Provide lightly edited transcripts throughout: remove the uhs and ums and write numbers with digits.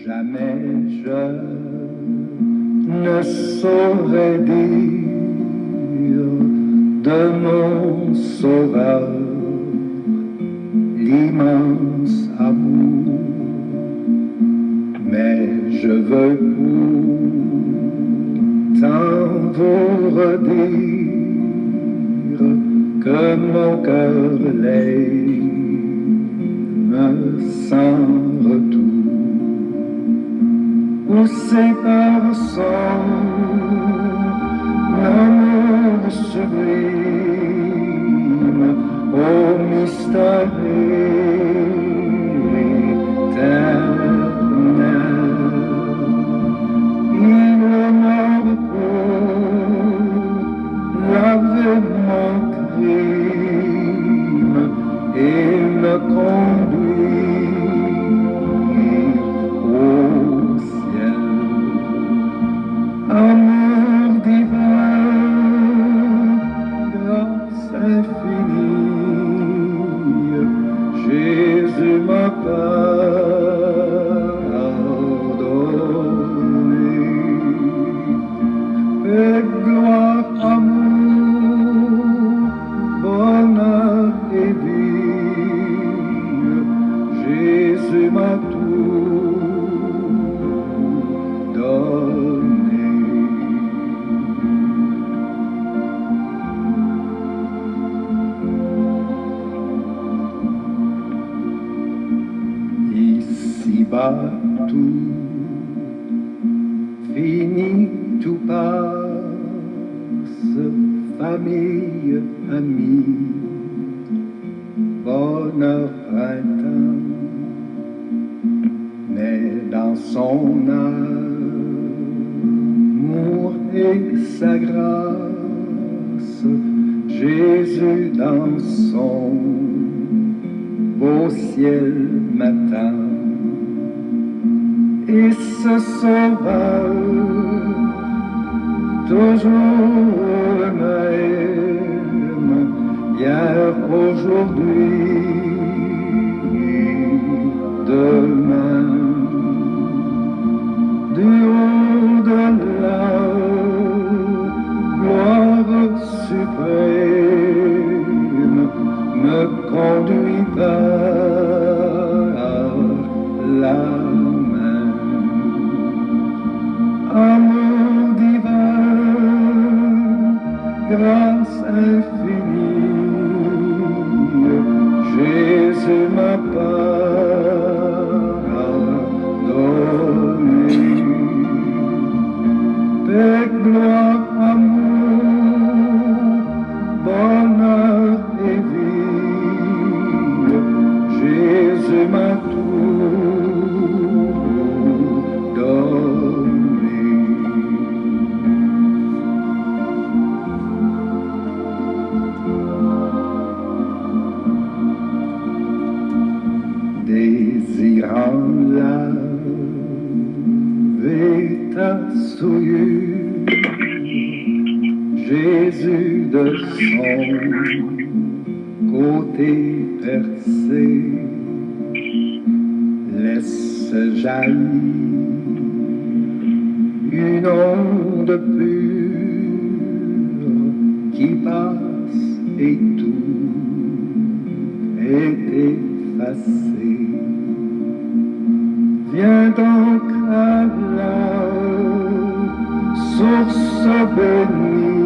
Jamais je ne saurais dire de mon sauveur l'immense amour, mais je veux pourtant vous redire que mon cœur l'aime sans retour. Poussé par son amour sublime, au mystère éternel, il meurt pour laver mon crime et me conduire au ciel. Amour divin, grâce infinie, Jésus m'a pardonné. Et gloire, amour, bonheur et vie, Jésus m'a tout donné. Ici-bas tout finit, tout passe, famille, amis, bonheur, printemps, mais dans son amour et sa grâce, Jésus dans son beau ciel m'attend. Et ce sauveur, toujours le même, hier, aujourd'hui, demain, du haut de la gloire suprême, me conduit par la main. Amour divin, grâce infinie, Jésus m'a pardonné. Paix, gloire, amour, bonheur et vie, Jésus m'a tout donné. Désirant laver ta souillure, Jésus de son côté percé laisse jaillir une onde pure qui passe et tout est effacé. Viens donc à la source bénie,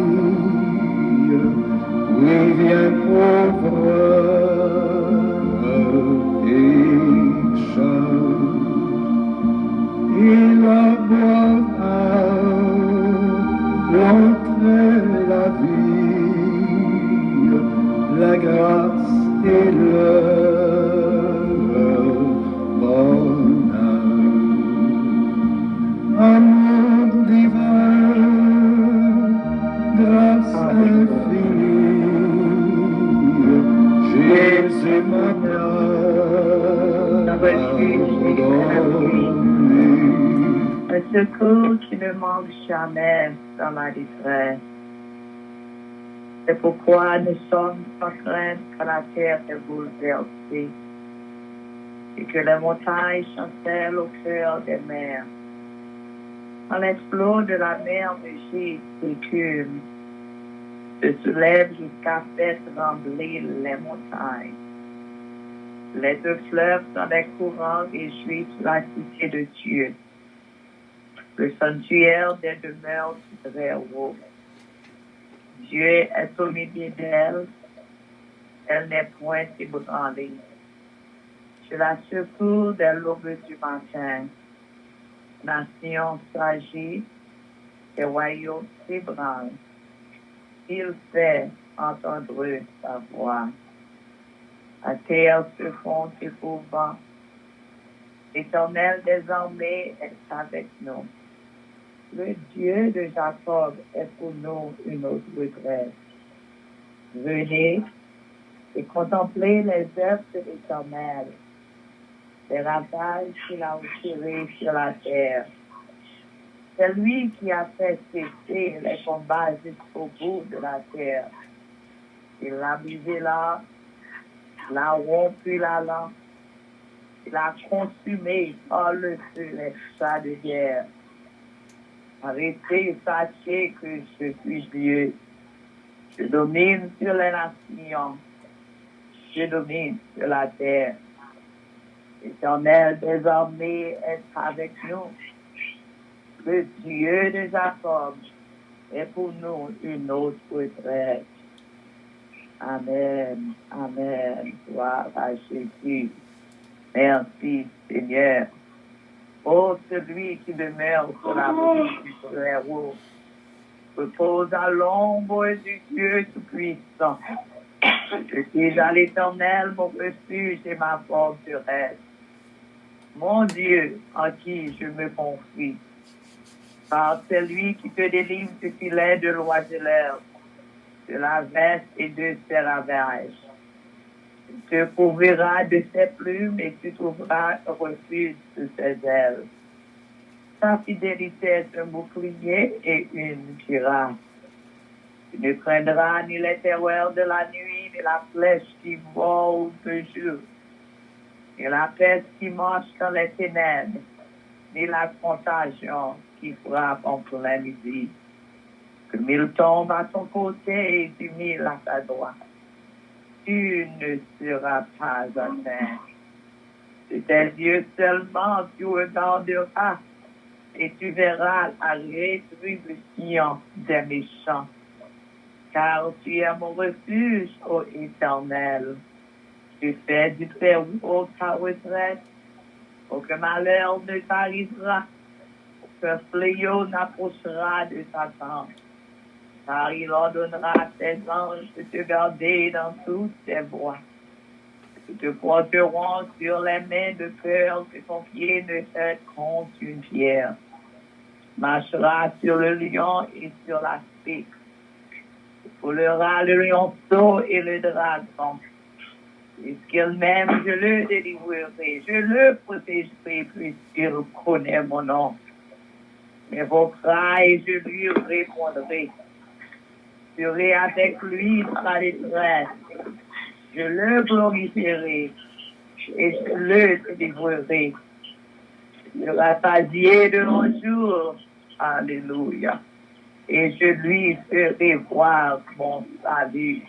oui, viens pauvre pécheur, et la boire, l'entrée, la vie, la grâce et le bonheur. Amour divin, grâce infinie, Jésus m'a pardonné. Un secours qui ne manque jamais dans la détresse. C'est pourquoi nous sommes sans crainte quand la terre est bouleversée. et que les montagnes chancellent au cœur des mers. Quand les flots de la mer rugissent l'écume, se soulèvent jusqu'à faire trembler les montagnes. Les deux fleuves dans les courants réjouissent la cité de Dieu, le sanctuaire des demeures du Très-Haut. Dieu est au milieu d'elle, elle n'est point ébranlée. Je la secours dès l'aube du matin. Nation s'agit, et royaume s'ébranle. Il fait entendre sa voix. La terre se fond épouvant. L'Éternel des armées est avec nous. Le Dieu de Jacob est pour nous une autre retraite. Venez et contemplez les œuvres de l'Éternel, les ravages qu'il a opérés sur la terre. C'est lui qui a fait cesser les combats jusqu'au bout de la terre. Il l'a brisé là, il a rompu la lampe, il a consumé par le feu les chats de guerre. Arrêtez, sachez que je suis Dieu. Je domine sur les nations, je domine sur la terre. L'Éternel des armées est avec nous. Le Dieu de Jacob est pour nous une autre retraite. Amen, amen, gloire à Jésus. Merci Seigneur. Ô celui qui demeure sur la brise du Très-Haut, repose à l'ombre du Dieu Tout-Puissant. Je suis à l'Éternel, mon refuge et ma forteresse. Mon Dieu, en qui je me confie. Car c'est lui qui te délivre du filet de l'oiseleur, de la veste et de ses ravages. Il te couvrira de ses plumes et tu trouveras un refuge sous ses ailes. Sa fidélité est un bouclier et une cuirasse. Tu ne craindras ni les terreurs de la nuit, ni la flèche qui vole de jour, ni la peste qui marche dans les ténèbres, ni la contagion qui frappe en plein midi. Que mille tombent à ton côté et 10 000 à ta droite. Tu ne seras pas atteint. De tes yeux seulement tu regarderas et tu verras la rétribution des méchants. Car tu es mon refuge, ô Éternel. Tu fais du Très-Haut ta retraite. Aucun malheur ne t'arrivera. Aucun fléau n'approchera de ta tente. Car il ordonnera à tes anges de te garder dans toutes tes voies. Ils te porteront sur les mains de peur que ton pied ne heurte contre une pierre. Marchera sur le lion et sur la spique. Il foulera le lionceau et le dragon. Puisqu'il m'aime, je le délivrerai, je le protégerai, puisqu'il connaît mon nom. Mais vos cris, je lui répondrai. Je serai avec lui dans la détresse. Je le glorifierai et je le délivrerai. Je le rassasier de nos jours. Alléluia. Et je lui ferai voir mon salut.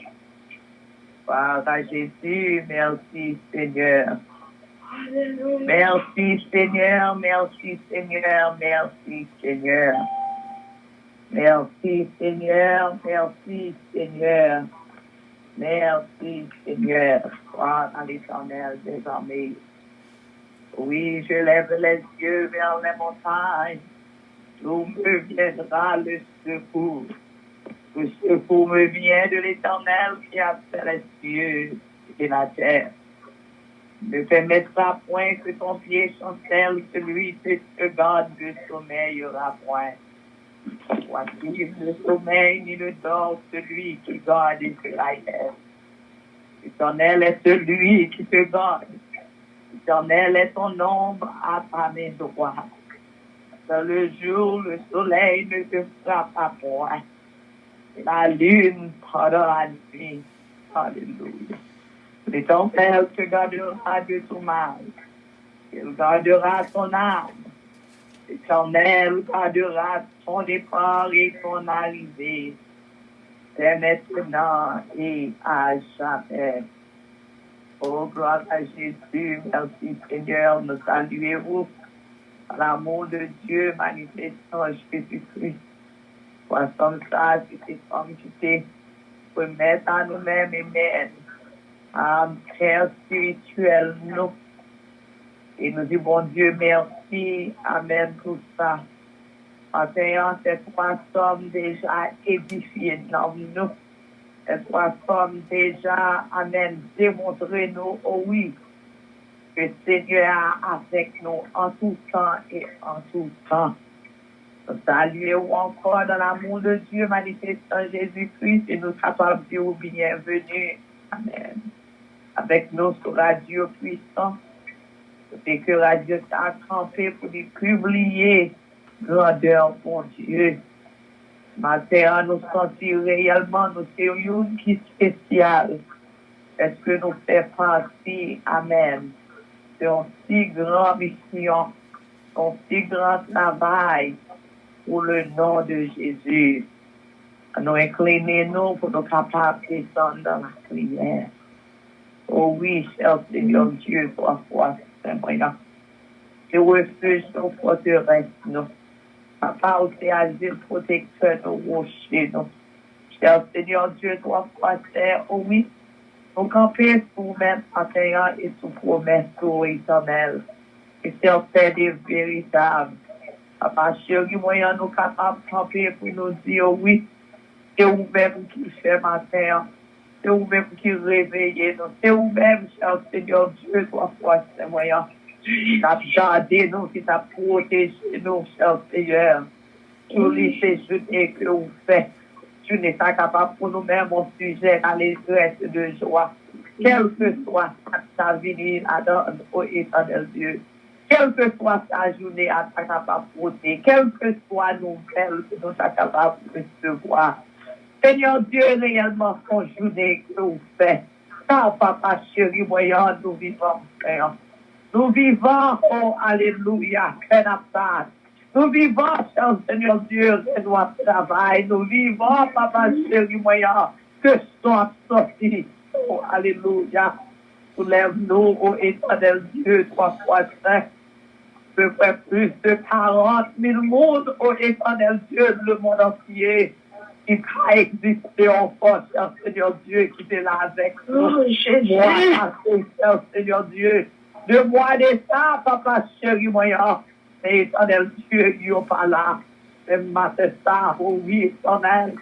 Par à Jésus, merci Seigneur. Alléluia. Merci Seigneur, merci Seigneur, merci Seigneur. Merci Seigneur, merci Seigneur. Merci Seigneur. Gloire à l'Éternel des armées. Oui, je lève les yeux vers les montagnes. D'où me viendra le secours. Le secours me vient de l'Éternel qui a fait les cieux et la terre. Ne permettra point que ton pied chancelle, celui qui te garde le sommeil aura point. Voici le sommeil ni le dort, celui qui garde Israël. L'Éternel est celui qui te garde. L'Éternel est ton ombre à ta main droite. Dans le jour, le soleil ne te frappe point. Et la lune pendant la nuit. Alléluia. L'Éternel te gardera de tout mal. Il gardera ton âme. L'Éternel gardera ton départ et ton arrivée. C'est maintenant et à jamais. Oh, gloire à Jésus. Merci, Seigneur. Nous saluez-vous. L'amour de Dieu manifesté en Jésus-Christ. Poisson ça, c'était comme tu t'es. Remettre à nous-mêmes, amen. En terre spirituelle, nous. Et nous disons, bon Dieu, merci. Amen, pour ça. En ayant ces trois sommes déjà édifiées dans nous. Ces trois sommes déjà, amen, démontrées nous, oh oui, que le Seigneur est avec nous en tout temps et en tout temps. Nous saluons encore dans l'amour de Dieu manifesté en Jésus-Christ et nous capables de dire bienvenue. Amen. Avec nous sur Radio Puissant, c'est que Radio t'a campé pour nous publier grandeur pour Dieu. Matin, nous sentons réellement, nous sommes une qui spéciale. Est-ce que nous faisons partie, amen, d'un si grand mission, d'un si grand travail pour le nom de Jésus. Nous inclinons pour nous capables de descendre dans la prière. Oh oui, cher Seigneur Dieu, toi, c'est moyen. Tu refuges nos forteresses, nous. Papa, au asile protecteur, nos rochers, nous. Cher Seigneur Dieu, toi, c'est, oh oui, nous camper pour même matin et sous promesse pour éternel. Et c'est des véritables. Papa, chéri, moyen nous capables de camper pour nous dire oui. C'est vous-même qui fait matin. C'est vous-même qui réveille nous. C'est vous-même, cher Seigneur Dieu, toi, c'est moyen. Qui t'a gardé nous, qui t'a protégé nous, cher Seigneur. Tous les séjours que vous faites. Tu n'es pas capable pour nous-mêmes mon sujet à l'esprit de joie. Quel que soit ta vie à dans éternel Dieu. Quelle que soit ta journée à ta capable de porter. Quelle que soit nouvelle que nous sommes capables de recevoir. Seigneur Dieu, réellement, son journée que vous faites. Car papa chéri, voyant, nous vivons, Seigneur. Nous vivons, oh, alléluia, nous vivons, cher Seigneur Dieu, que nous travaillons. Nous vivons, papa chéri, moyen, que soit sorti. Oh, alléluia. Soulève-nous, oh éternel Dieu, 3 fois 5. Peu près plus de 40 000 mondes, oh éternel Dieu, le monde entier. Qui a existé encore, cher Seigneur Dieu, qui est là avec nous. Oh, Jésus. Cher Seigneur Dieu. De moi de ça, papa chéri, moyen. Et éternel Dieu, il n'est pas là. Mais matin, ça, oh oui, éternel.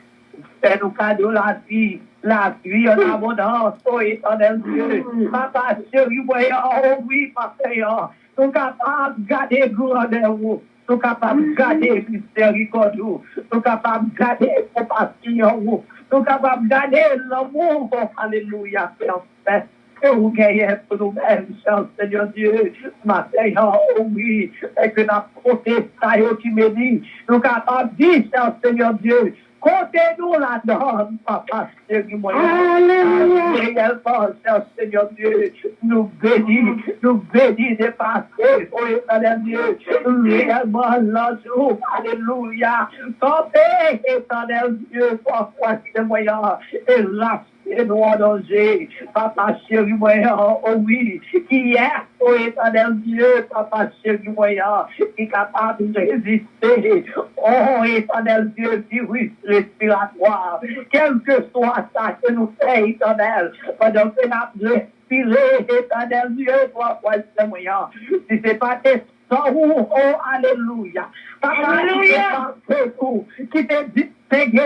Fais-nous cadeau la vie en abondance, oh éternel Dieu. Papa chéri, moyen, oh oui, papa, nous sommes capables de garder grandeur, nous sommes capables de garder miséricorde, nous sommes capables de garder compassion, nous sommes capables de garder l'amour, alléluia, Père. Que vous gagnez pour nous-mêmes, cher Seigneur Dieu, matin, oh oui, et que la protestation qui me dit, nous sommes capables de dire, cher Seigneur Dieu, comptez-nous là-dedans, papa, chéri, moi. Alléluia, cher Seigneur Dieu, nous bénis de passer, oh éternel Dieu, réellement l'ange, alléluia, comptez, éternel Dieu, parfois c'est moyen, et lâche. Et nous en danger, papa chéri moyen, oh oui, qui est, oh éternel Dieu, papa chéri moyen, qui est capable de résister, oh éternel Dieu, virus respiratoire, quel que soit ça que nous fait, éternel, pendant que nous respirons, éternel Dieu, toi, c'est moyen, si c'est pas tes oh, alléluia, papa, alléluia, qui te dit,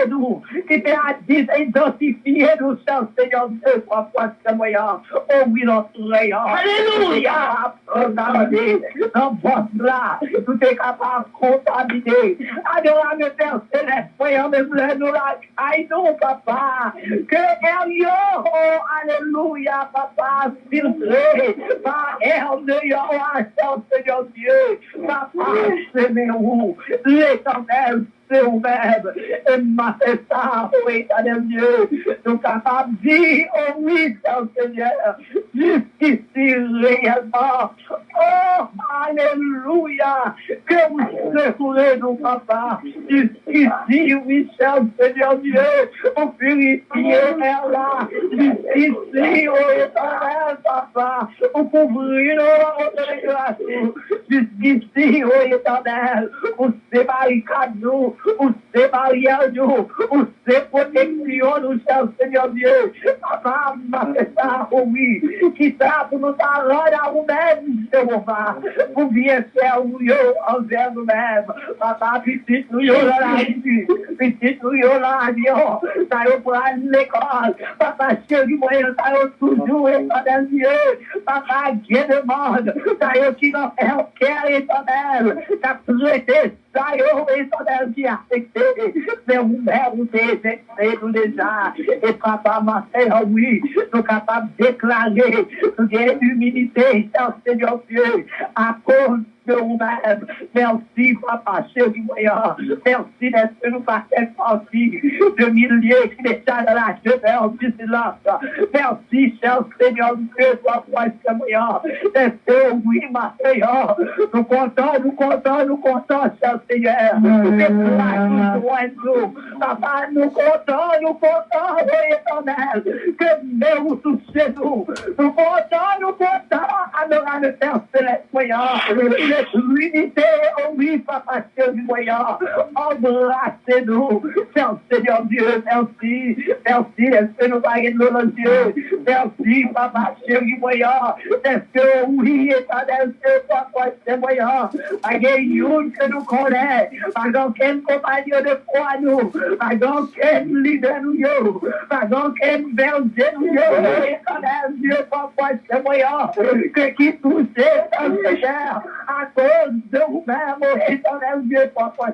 nous, qui t'a identifié nous, cher Seigneur Dieu, trois fois ce moyen. Oh oui, notre rayon. Alléluia. Dans votre là, tout est capable de contaminer. Adorable Père Céleste, voyons même nous la caille, non, papa. Que Elio, oh, alléluia, papa, filtré par Herbe de Yahweh, Seigneur Dieu. Papa, c'est nous, l'Éternel. C'est vous-même, et ça, oh éternel Dieu, nous capables de dire, oh oui, Seigneur, jusqu'ici réellement, oh, couvrez-nous, papa. Jusqu'ici, oui, cher Seigneur Dieu, pour purifier là. Jusqu'ici, oh éternel, papa, pour couvrir nos grâce. Jusqu'ici, oh éternel, pour séparer nous, pour séparer nous, pour séparer nous, cher Seigneur Dieu. Papa, ma ça, oh oui, qui ça pour nous rendre à nous-mêmes, Jéhovah, pour bien faire envers nous-mêmes. Papa, petite nous là la vie, petite nous là l'avion, ça y pour l'école. Papa, chéri, moyen, ça y toujours éternel Dieu. Papa, Dieu demande, ça y qui dans un cœur éternel, t'as traité ça y éternel qui a affecté, mais vous-même, vous avez nous déjà. Et papa, ma sœur, oui, nous sommes capables de déclarer de l'humilité, Seigneur Dieu, à cause de vous-même. Merci, papa, chéri, voyant. Merci d'être nous par cette partie de milliers qui déjà dans la demeure du silence. Merci, cher Seigneur Dieu, toi, voyant. D'être, oui, ma sœur, nous comptons, cher Seigneur. Papa, nous comptons, oui, éternel, que nous touchez nous. Nous comptons, à le Père Céleste, voyant. L'unité, oh oui, papa, chéri, voyant, embrassez-nous, Seigneur Dieu, merci, laissez-nous parler de nos Dieu, merci, papa, chéri, voyant, est-ce que oui, éternel Dieu, papa, c'est voyant, pas une que nous connaissons, pas aucun compagnon de foi, nous, pas aucun leader, nous, pas aucun berger, nous, éternel Dieu, papa, c'est voyant, que qui touchait dans le cher, à cause de vous-même, oh éternel Dieu, papa,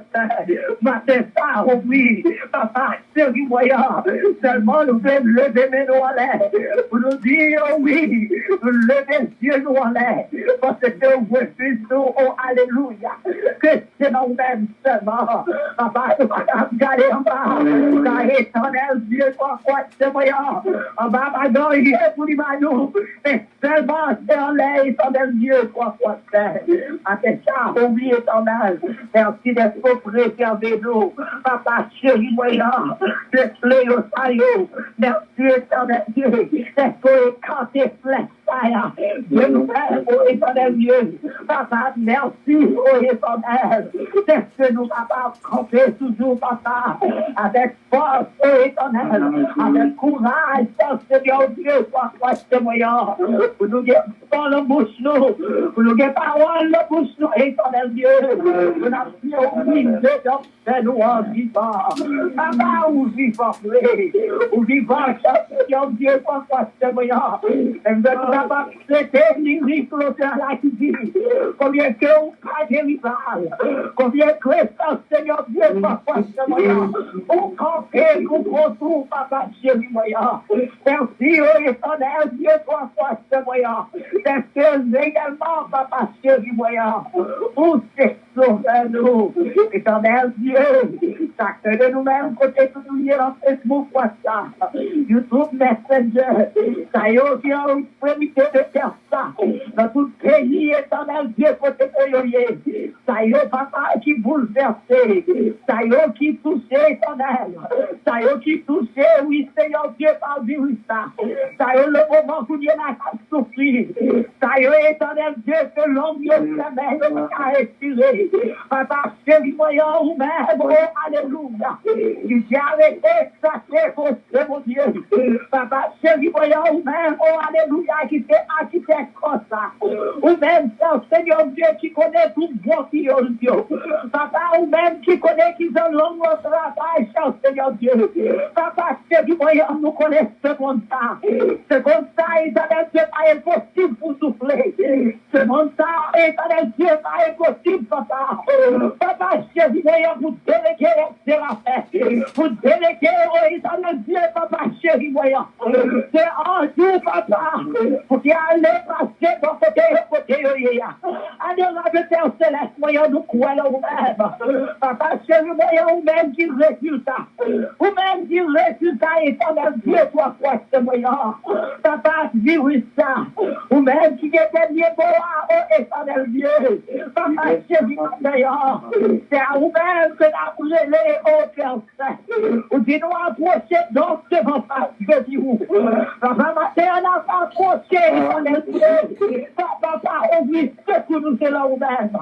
matin, ça, oh oui, papa, chéri, voyant, seulement nous devons lever mes nous en l'air, pour nous dire, oh oui, lever Dieu nous en l'air, parce que vous refusez, oh alléluia, que c'est dans vous-même seulement, papa, nous allons garder en bas, car éternel Dieu, papa, c'est voyant, en bas, pardon, il est pour nous, mais seulement c'est en l'air, éternel Dieu, papa, à tes chars, oui, éternel, merci d'être préservé nous, papa, chéri, voyant, de clé au saillot, merci, éternel Dieu, d'être écarté, flèche, de nous-mêmes, oh éternel Dieu, papa, merci, oh éternel, que nous, papa, camper toujours, papa, avec force, oh éternel, avec courage, Seigneur Dieu, papa, c'est moyen, pour nous dire, dans la bouche, nous, pour nous dire, parole, la bouche, nous, éternel Dieu, nous n'avons oui, de nous en vivant, papa, ou vivant, ou vivant, Seigneur Dieu, papa, c'est moyen, et nous avons pas traité l'Église là qui dit, combien que on pas de rival, combien que Seigneur Dieu, papa, c'est moyen, on camper contre tout, papa, chéri, moyen, merci, oh éternel Dieu, papa, c'est moyen, merci également, papa, chéri, moyen, pour sauver nous, éternel Dieu, chacun de nous-mêmes, côté tout nous lier dans Facebook, WhatsApp, YouTube, Messenger, ça y est, qui a une permission de faire ça, dans tout le pays, éternel Dieu, côté de ça y est, papa, qui bouleversé, ça y est, qui touché, éternel, ça y est, qui touché, oui, Seigneur Dieu, par virus, ça y est, le moment où il y a la souffrir, ça y est, éternel Dieu, que l'homme, le a respiré, papa, chéri, voyant, ou même, oh, alléluia, j'ai arrêté, ça c'est mon Dieu, papa, chéri, voyant, ou même, oh, alléluia, qui fait architecte comme ça, ou même, Seigneur Dieu, qui connaît tout bon qui est Dieu, papa, ou même, qui connaît qui ont long travail, Seigneur Dieu, papa, chéri, voyant, nous connaissons ce monde ça, éternel Dieu, pas impossible pour souffler, ce monde ça, éternel Dieu, pas impossible, papa, papa, chéri, voyant, vous déléguez les affaires, vous déléguez, oh, éternel Dieu, papa, chéri, voyant, c'est en jour, papa, pour qu'il y ait les marcher dans côté, adorable Père Céleste, moyen nous croire là vous-même. Papa, chéri, moyen vous-même qui résultat. Vous-même qui résultat éternel Dieu, toi, ce moyen. Papa, dis-oui ça. Vous-même qui était bien beau, oh éternel Dieu. Papa, chéri, d'ailleurs, c'est à vous-même que la brûlée, oh Père Saint. Vous dites nous approcher donc devant face, je dis vous. Papa, matin, on a approché, éternel Dieu. Papa, oublie ce que nous faisons nous-mêmes.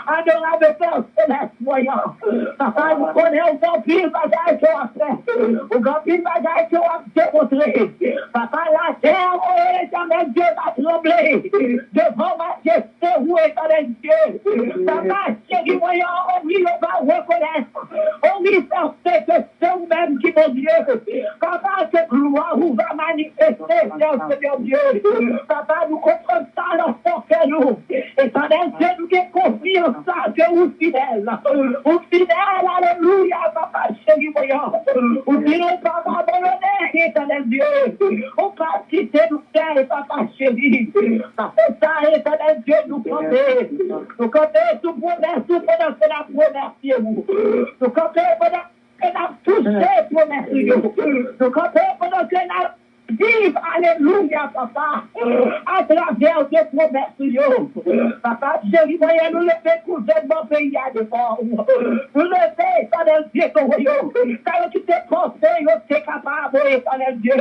Adorable Père Céleste, voyant. Papa, nous connaissons grand pile bagaille qu'on a fait. Au grand pile bagaille qu'on a démontré. Papa, la terre, oh éternel Dieu, va trembler. Devant ma majesté, où éternel Dieu. Papa, chéri, voyant, oublie, on va reconnaître. Oublie, faire que c'est vous-même qui, mon Dieu. Papa, cette gloire vous va manifester, Seigneur Dieu. Papa, nous comprenons ça, l'enfant que nous. Éternel Dieu, nous avons confiance que vous fidèles. Vous fidèles, alléluia, papa, chéri, voyant. Vous disons, papa, abandonné, éternel Dieu. On va quitter nous faire, papa, chéri. Papa, ça, éternel Dieu, nous comptez. Nous comptez, nous promesses, nous pendant que la promesse, vous. Nous comptez pendant que la touché, promesse, nous comptez pendant que la vive, alléluia, papa, à travers des promesses, papa, chéri, voyez, nous le fait gouvernement pays à devant, nous le fait, éternel Dieu, car tu t'es pensé, tu es capable, éternel Dieu,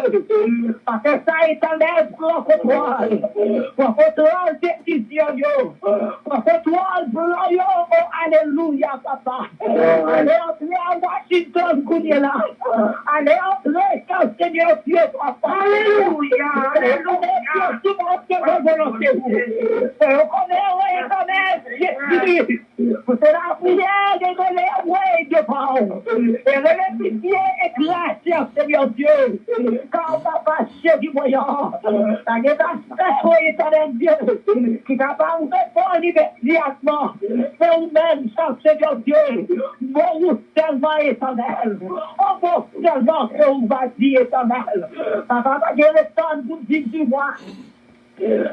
parce que ça, éternel, prends contrôle, prends contrôle des décisions, prends contrôle, alléluia, papa, allez entrer à Washington, Kouniela, allez entrer, car Seigneur Dieu, papa, alléluia, alléluia, tout le monde se volonté. On connaît, Jésus. C'est la prière de donner devant. Et le pitié et grâce, Seigneur Dieu. Quand papa, chéri, voyant, ta guérison, éternel Dieu, qui n'a pas répondre immédiatement. C'est vous-même, Seigneur Dieu. Bon, tellement éternel. Oh, bon, tellement que vous va dire éternel. Papa, la guérison, vous dites du moi.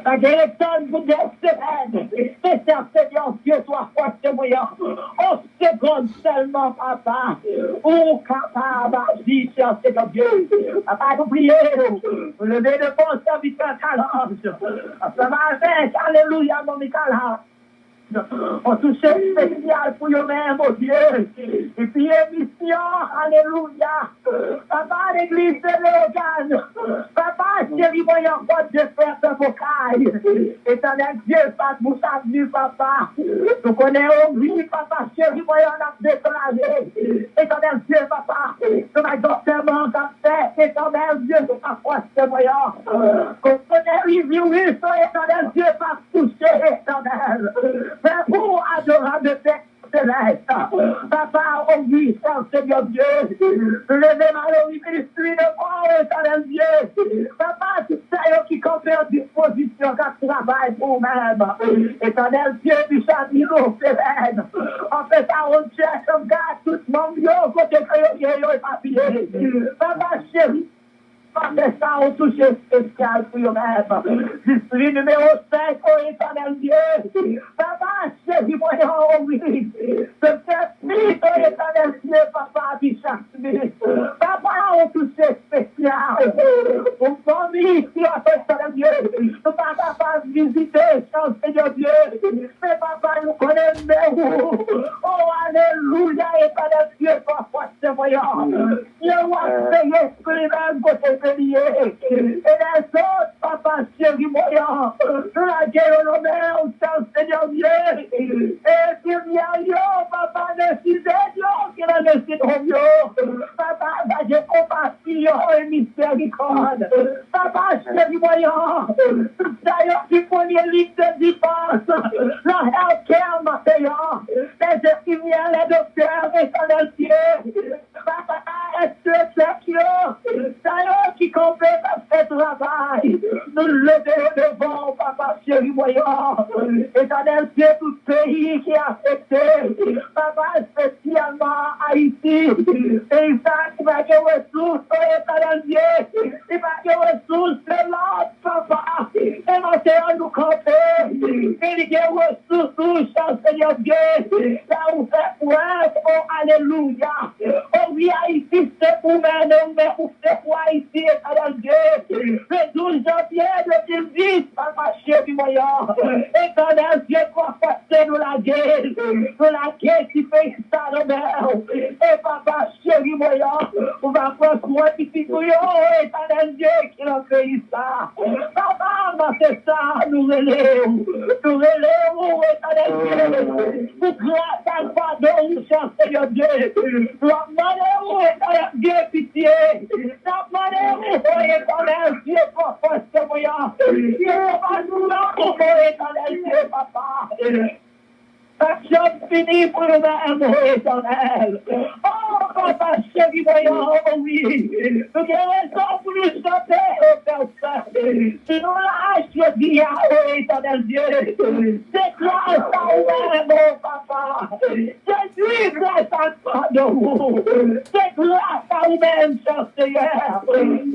La guérison vous des semaines. C'est ça, Seigneur Dieu, toi, force moyen. Oh, seconde seulement, papa. Oh, capable, agis, Seigneur Dieu. Papa, vous priez. Vous levez de bon serviteur Calange. Ça va avec, alléluia, mon Michael. On touche spécial pour eux-mêmes, oh Dieu. Et puis, émission, alléluia. Papa, l'église de l'organe. Papa, chéri, voyons quoi de faire ce vocal. Éternel Dieu, pas de bouche à venu, papa. Nous connaissons, oui, papa, chéri, voyons la déclaré. Éternel Dieu, papa. Nous avons tellement fait. Éternel Dieu, nous pas quoi ce voyant. Qu'on connaît, oui, éternel Dieu, pas touché, éternel. Mais pour adorable Père Céleste, papa, on dit, Seigneur Dieu, levez ma ministrie de moi, éternel Dieu, papa, tout ça qui compte en disposition, qui travaille pour nous-mêmes, éternel Dieu, du châtiment, Seigneur, en fait, ça, on cherche, on garde tout le monde, côté que et papier, papa, chéri. C'est ça, on touche spécial pour eux-mêmes. District numéro 5, oh éternel Dieu. Papa, chéri, voyons, oui. Ce esprit, oh éternel Dieu, papa, qui chaque minute. Papa, on touche spécial. On famille, qui a fait éternel Dieu. Papa, va visiter, Seigneur Dieu. Mais papa, nous connaissons. Oh, alléluia, éternel Dieu, papa, c'est voyant. Dieu va payer ce que les mêmes côtés. Et les autres, papa, chéri, moyen, la guerre au Seigneur, Seigneur Dieu, et puis papa, décidez, qui la décidons, papa, j'ai compassion et miséricorde, papa, chéri, moyen, d'ailleurs, du premier ligne de défense, la healthcare, ma payant, les infirmières, les docteurs, éternel Dieu, papa, est-ce que c'est d'ailleurs, qui complète ce travail. nous lever devant, papa chéri, voyant. Éternel Dieu, tout pays qui est affecté, papa, spécialement Haïti. Et ça, il va y avoir ressources, éternel Dieu. Il va y avoir ressources de l'autre, papa. Et maintenant, nous camper. Il y a ressources, Seigneur Dieu. Là où fait preuve, oh, alléluia. Oh oui, Haïti, c'est pour nous, mais c'est pour Haïti, éternel Dieu. Le 12 janvier 2010, papa chéri, voyant. Éternel Dieu, quoi passer nous la guerre. Nous la guerre qui fait ça, le mère. Et papa chéri, voyant. On va prendre soin du petit couillon, éternel Dieu, qui a fait ça. Papa, c'est ça, nous relèvons. Nous relèvons, éternel Dieu. Pour grâce à le pardon, cher Seigneur Dieu. Nous demandons, éternel Dieu, pitié. Nous demandons, éternel Dieu, pour force, voyant. Dieu va nous l'envoyer, éternel Dieu, papa. Action finie pour le même, éternel. Oh, papa chéri, voyons, oh oui. Nous avons raison pour nous chanter, oh Père Saint. Si nous lâchons, dis, oh éternel Dieu. C'est grâce à vous-même, oh papa. C'est grâce à toi de vous. C'est grâce à vous-même, cher Seigneur.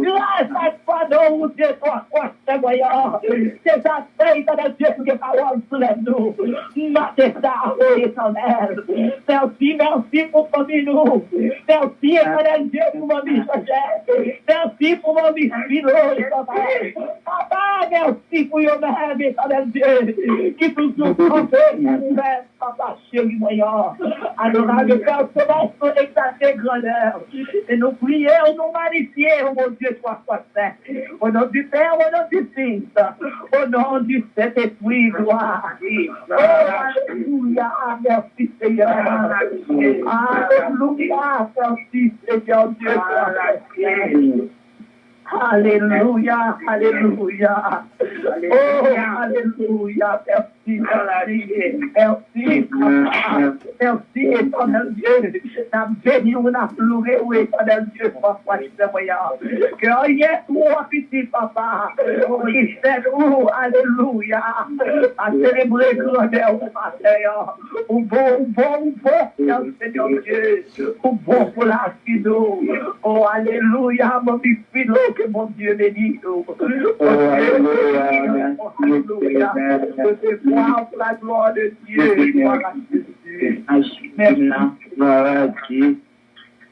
Grâce à toi de vous, Dieu, toi, c'est voyant. C'est ça, éternel Dieu, que parole soulève nous. Matez ça. Oh éternel, merci pour famille nous. Merci éternel Dieu pour mon vie Joseph. Merci pour mon vie Philo, éternel. Papa, merci pour vous-même, éternel Dieu, qui toujours compte nous-mêmes, papa chéri voyant. Adorable Père Céleste, exalté grandeur. Et nous prions, nous magnifions, oh mon Dieu, toi, saint. Au nom du Père, au nom du Fils, au nom du Saint-Esprit, gloire. Oh, alléluia. Merci Seigneur. Alléluia. Merci Seigneur Dieu. Alléluia, alléluia. Oh, alléluia. Merci, merci, papa. Merci, éternel Dieu. N'a béni ou n'a pleuré, ou éternel Dieu, papa, que rien trop petit, papa. Qui fait nous, alléluia. À célébrer grandeur au matin. Ou bon, Seigneur Dieu. Ou bon pour la fido. Oh, alléluia, mon fido. Que mon Dieu bénisse. Oh, alléluia. C'est pour la gloire de Dieu. Merci.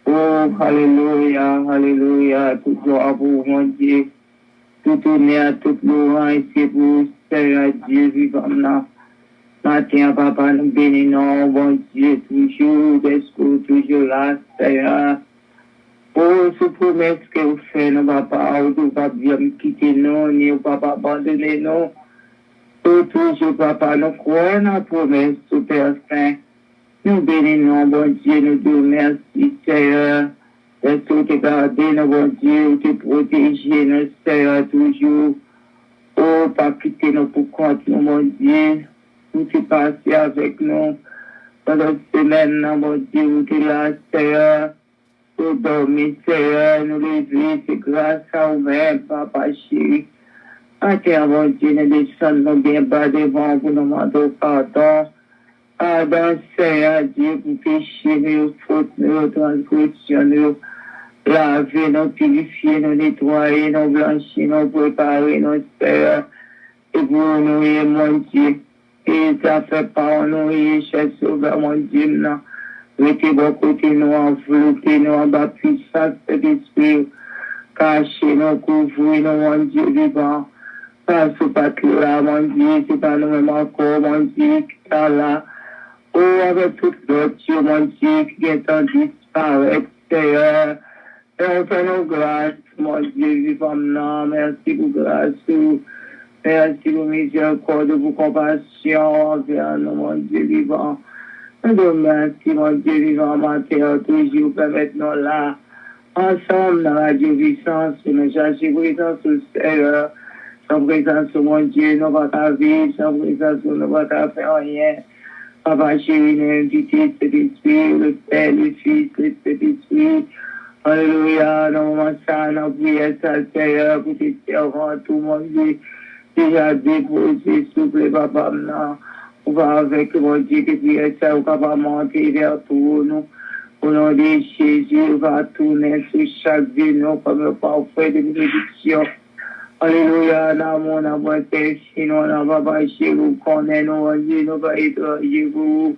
Oh, alléluia, alléluia. Tout gloire pour mon Dieu. Tout honneur, toute louange, c'est pour Seigneur Dieu vivant là. Matin, papa, nous bénissons, bon Dieu, toujours, d'esprit, toujours là, Seigneur. Oh, ce promesse que vous faites, nous, papa, vous ne pouvez pas bien quitter nous, ni vous ne pouvez pas abandonner nous. Oh, toujours, papa, nous croyons dans la promesse, au Père Saint. Nous bénissons, bon Dieu, nous te remercions, Seigneur. Est-ce que tu gardes, nous, bon Dieu, te protéger, nous, Seigneur, toujours. Oh, pas quitter nous pour compte, nous, mon Dieu. Vous te passez avec nous. Pendant cette semaine, mon Dieu, vous te là, Seigneur. Nous dormir, Seigneur, nous lever, c'est grâce à vous-même, papa chéri. Attends, mon Dieu, nous descendons bien bas devant vous, nous demandons pardon. Pardon, Seigneur Dieu, pour pécher, nous, fautes, nous, transgressions, nous, laver, nous, purifier, nous, nettoyer, nous, blanchir, nous, préparer, nous, Seigneur. Et pour nous, mon Dieu. Et ça fait pas, nous, cher sauveur, mon Dieu, non. Mettez vos côtés, nous, enveloppez, nous, en bas, puissance de l'esprit. Cachez, nous, couvrez, nous, mon Dieu, vivant. Parce que pas que là, mon Dieu, c'est pas nous-mêmes encore, mon Dieu, qui est là. Oh, avec toute l'autre, mon Dieu, qui est en disparaître, Seigneur. Et on fait nos grâces, mon Dieu, vivant, non, merci pour grâce. Merci pour miséricorde, pour compassion envers nous, mon Dieu, vivant. Nous merci, mon Dieu, vivant, matin, toujours, permettez-nous là, ensemble, dans la Radio Puissance, nous cherchons présence au Seigneur. Sans présence, mon Dieu, nous ne pas vivre, sans présence, nous ne pas faire rien. Papa chéri, nous invitons cet esprit, le Père, le Fils, le Saint-Esprit. Alléluia, dans mon sang, dans prière, ça, Seigneur, pour tes servants, tout mon Dieu, déjà déposé, souple, papa, maintenant, on va avec mon Dieu, que prière, ça, on va monter vers tout, nous, au nom de Jésus, on va tourner sur chaque vie, nous, comme le parfait de bénédiction. Alléluia, dans mon amour, sinon, on va pas chez vous, connaître, nous, mon Dieu, nous, va étranger, vous.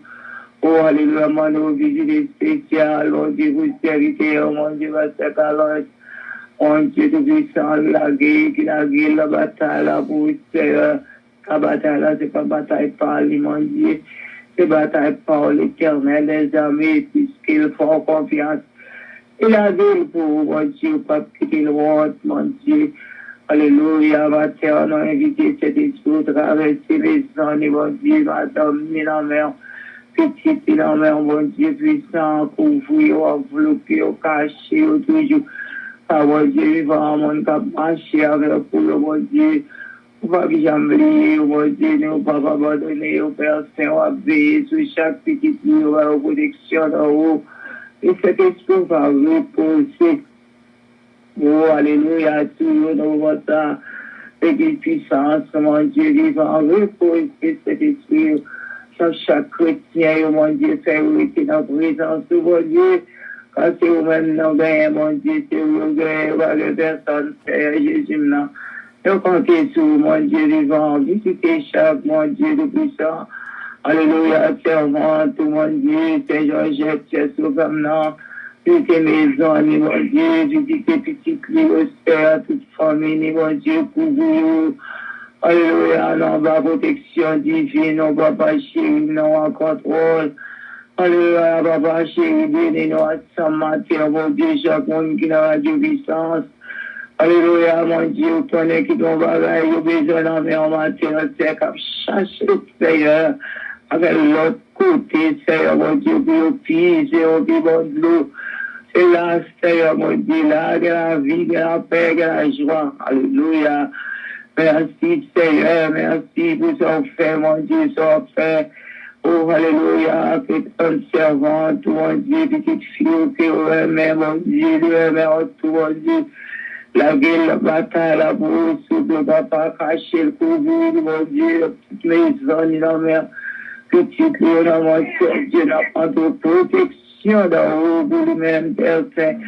Oh, alléluia, mon visite spéciale, mon Dieu, vous serviteur, mon Dieu, votre calage, mon Dieu, tout puissant, la guerre, la bataille, la bouche, la bataille, là, c'est pas bataille par lui, mon Dieu, c'est bataille par l'éternel, les amis, puisqu'ils font confiance. Il a dit pour vous, mon Dieu, pas quitter le monde, mon Dieu. Alléluia, ma terre, on a invité cet esprit, traverser les zones, mon Dieu, madame, ni la mer. Petit phénomène, mon Dieu puissant, couvrir, envelopper, cacher, toujours. Ah, mon Dieu, vivant, mon cap, marcher avec vous, mon Dieu. On va jamais oublier, mon Dieu, nous ne pas abandonner, au Père Saint, on va veiller sur chaque petite lieu, on va protection en haut. Et cet esprit va reposer. Oh, alléluia, toujours dans votre petite puissance, mon Dieu, vivant, reposer cet esprit. Chaque chrétien, mon Dieu, fait rester dans la présence de mon Dieu. Quand c'est vous-même, non, mon Dieu, c'est vous, pas de personne, Seigneur Jésus, non. Donc, comptez sur mon Dieu vivant, visitez chaque, mon Dieu de puissant. Alléluia, servant, tout mon Dieu, Seigneur, j'ai sauvé, non. Visitez maisons, mon Dieu, visitez petits clients, toute famille, mon Dieu, pour vous. Alléluia, non, pas protection divine, non, papa chéri, non, en contrôle. Alléluia, papa chéri, béni, non, à sa matière, mon Dieu, chaque monde qui n'a pas de puissance. Alléluia, mon Dieu, vous connaissez qui ton bagage, vous besoin d'en en matière, c'est comme chercher le Seigneur, avec l'autre côté, Seigneur, mon Dieu, puis au pied, c'est au pied de l'eau. C'est là, Seigneur, mon Dieu, là, de la vie, de la paix, de la joie. Alléluia. Merci Seigneur, merci pour son fait, mon Dieu, son fait. Oh, alléluia, que ton servant, tout mon Dieu, petite fille, que remet, mon Dieu, lui remet tout, mon Dieu. La guerre, la bataille, la bourse, le papa caché, le couvert, mon Dieu, toutes les zones, la mer, petite lieu, mon Dieu, n'a pas de protection dans vous, pour lui-même, Père Saint.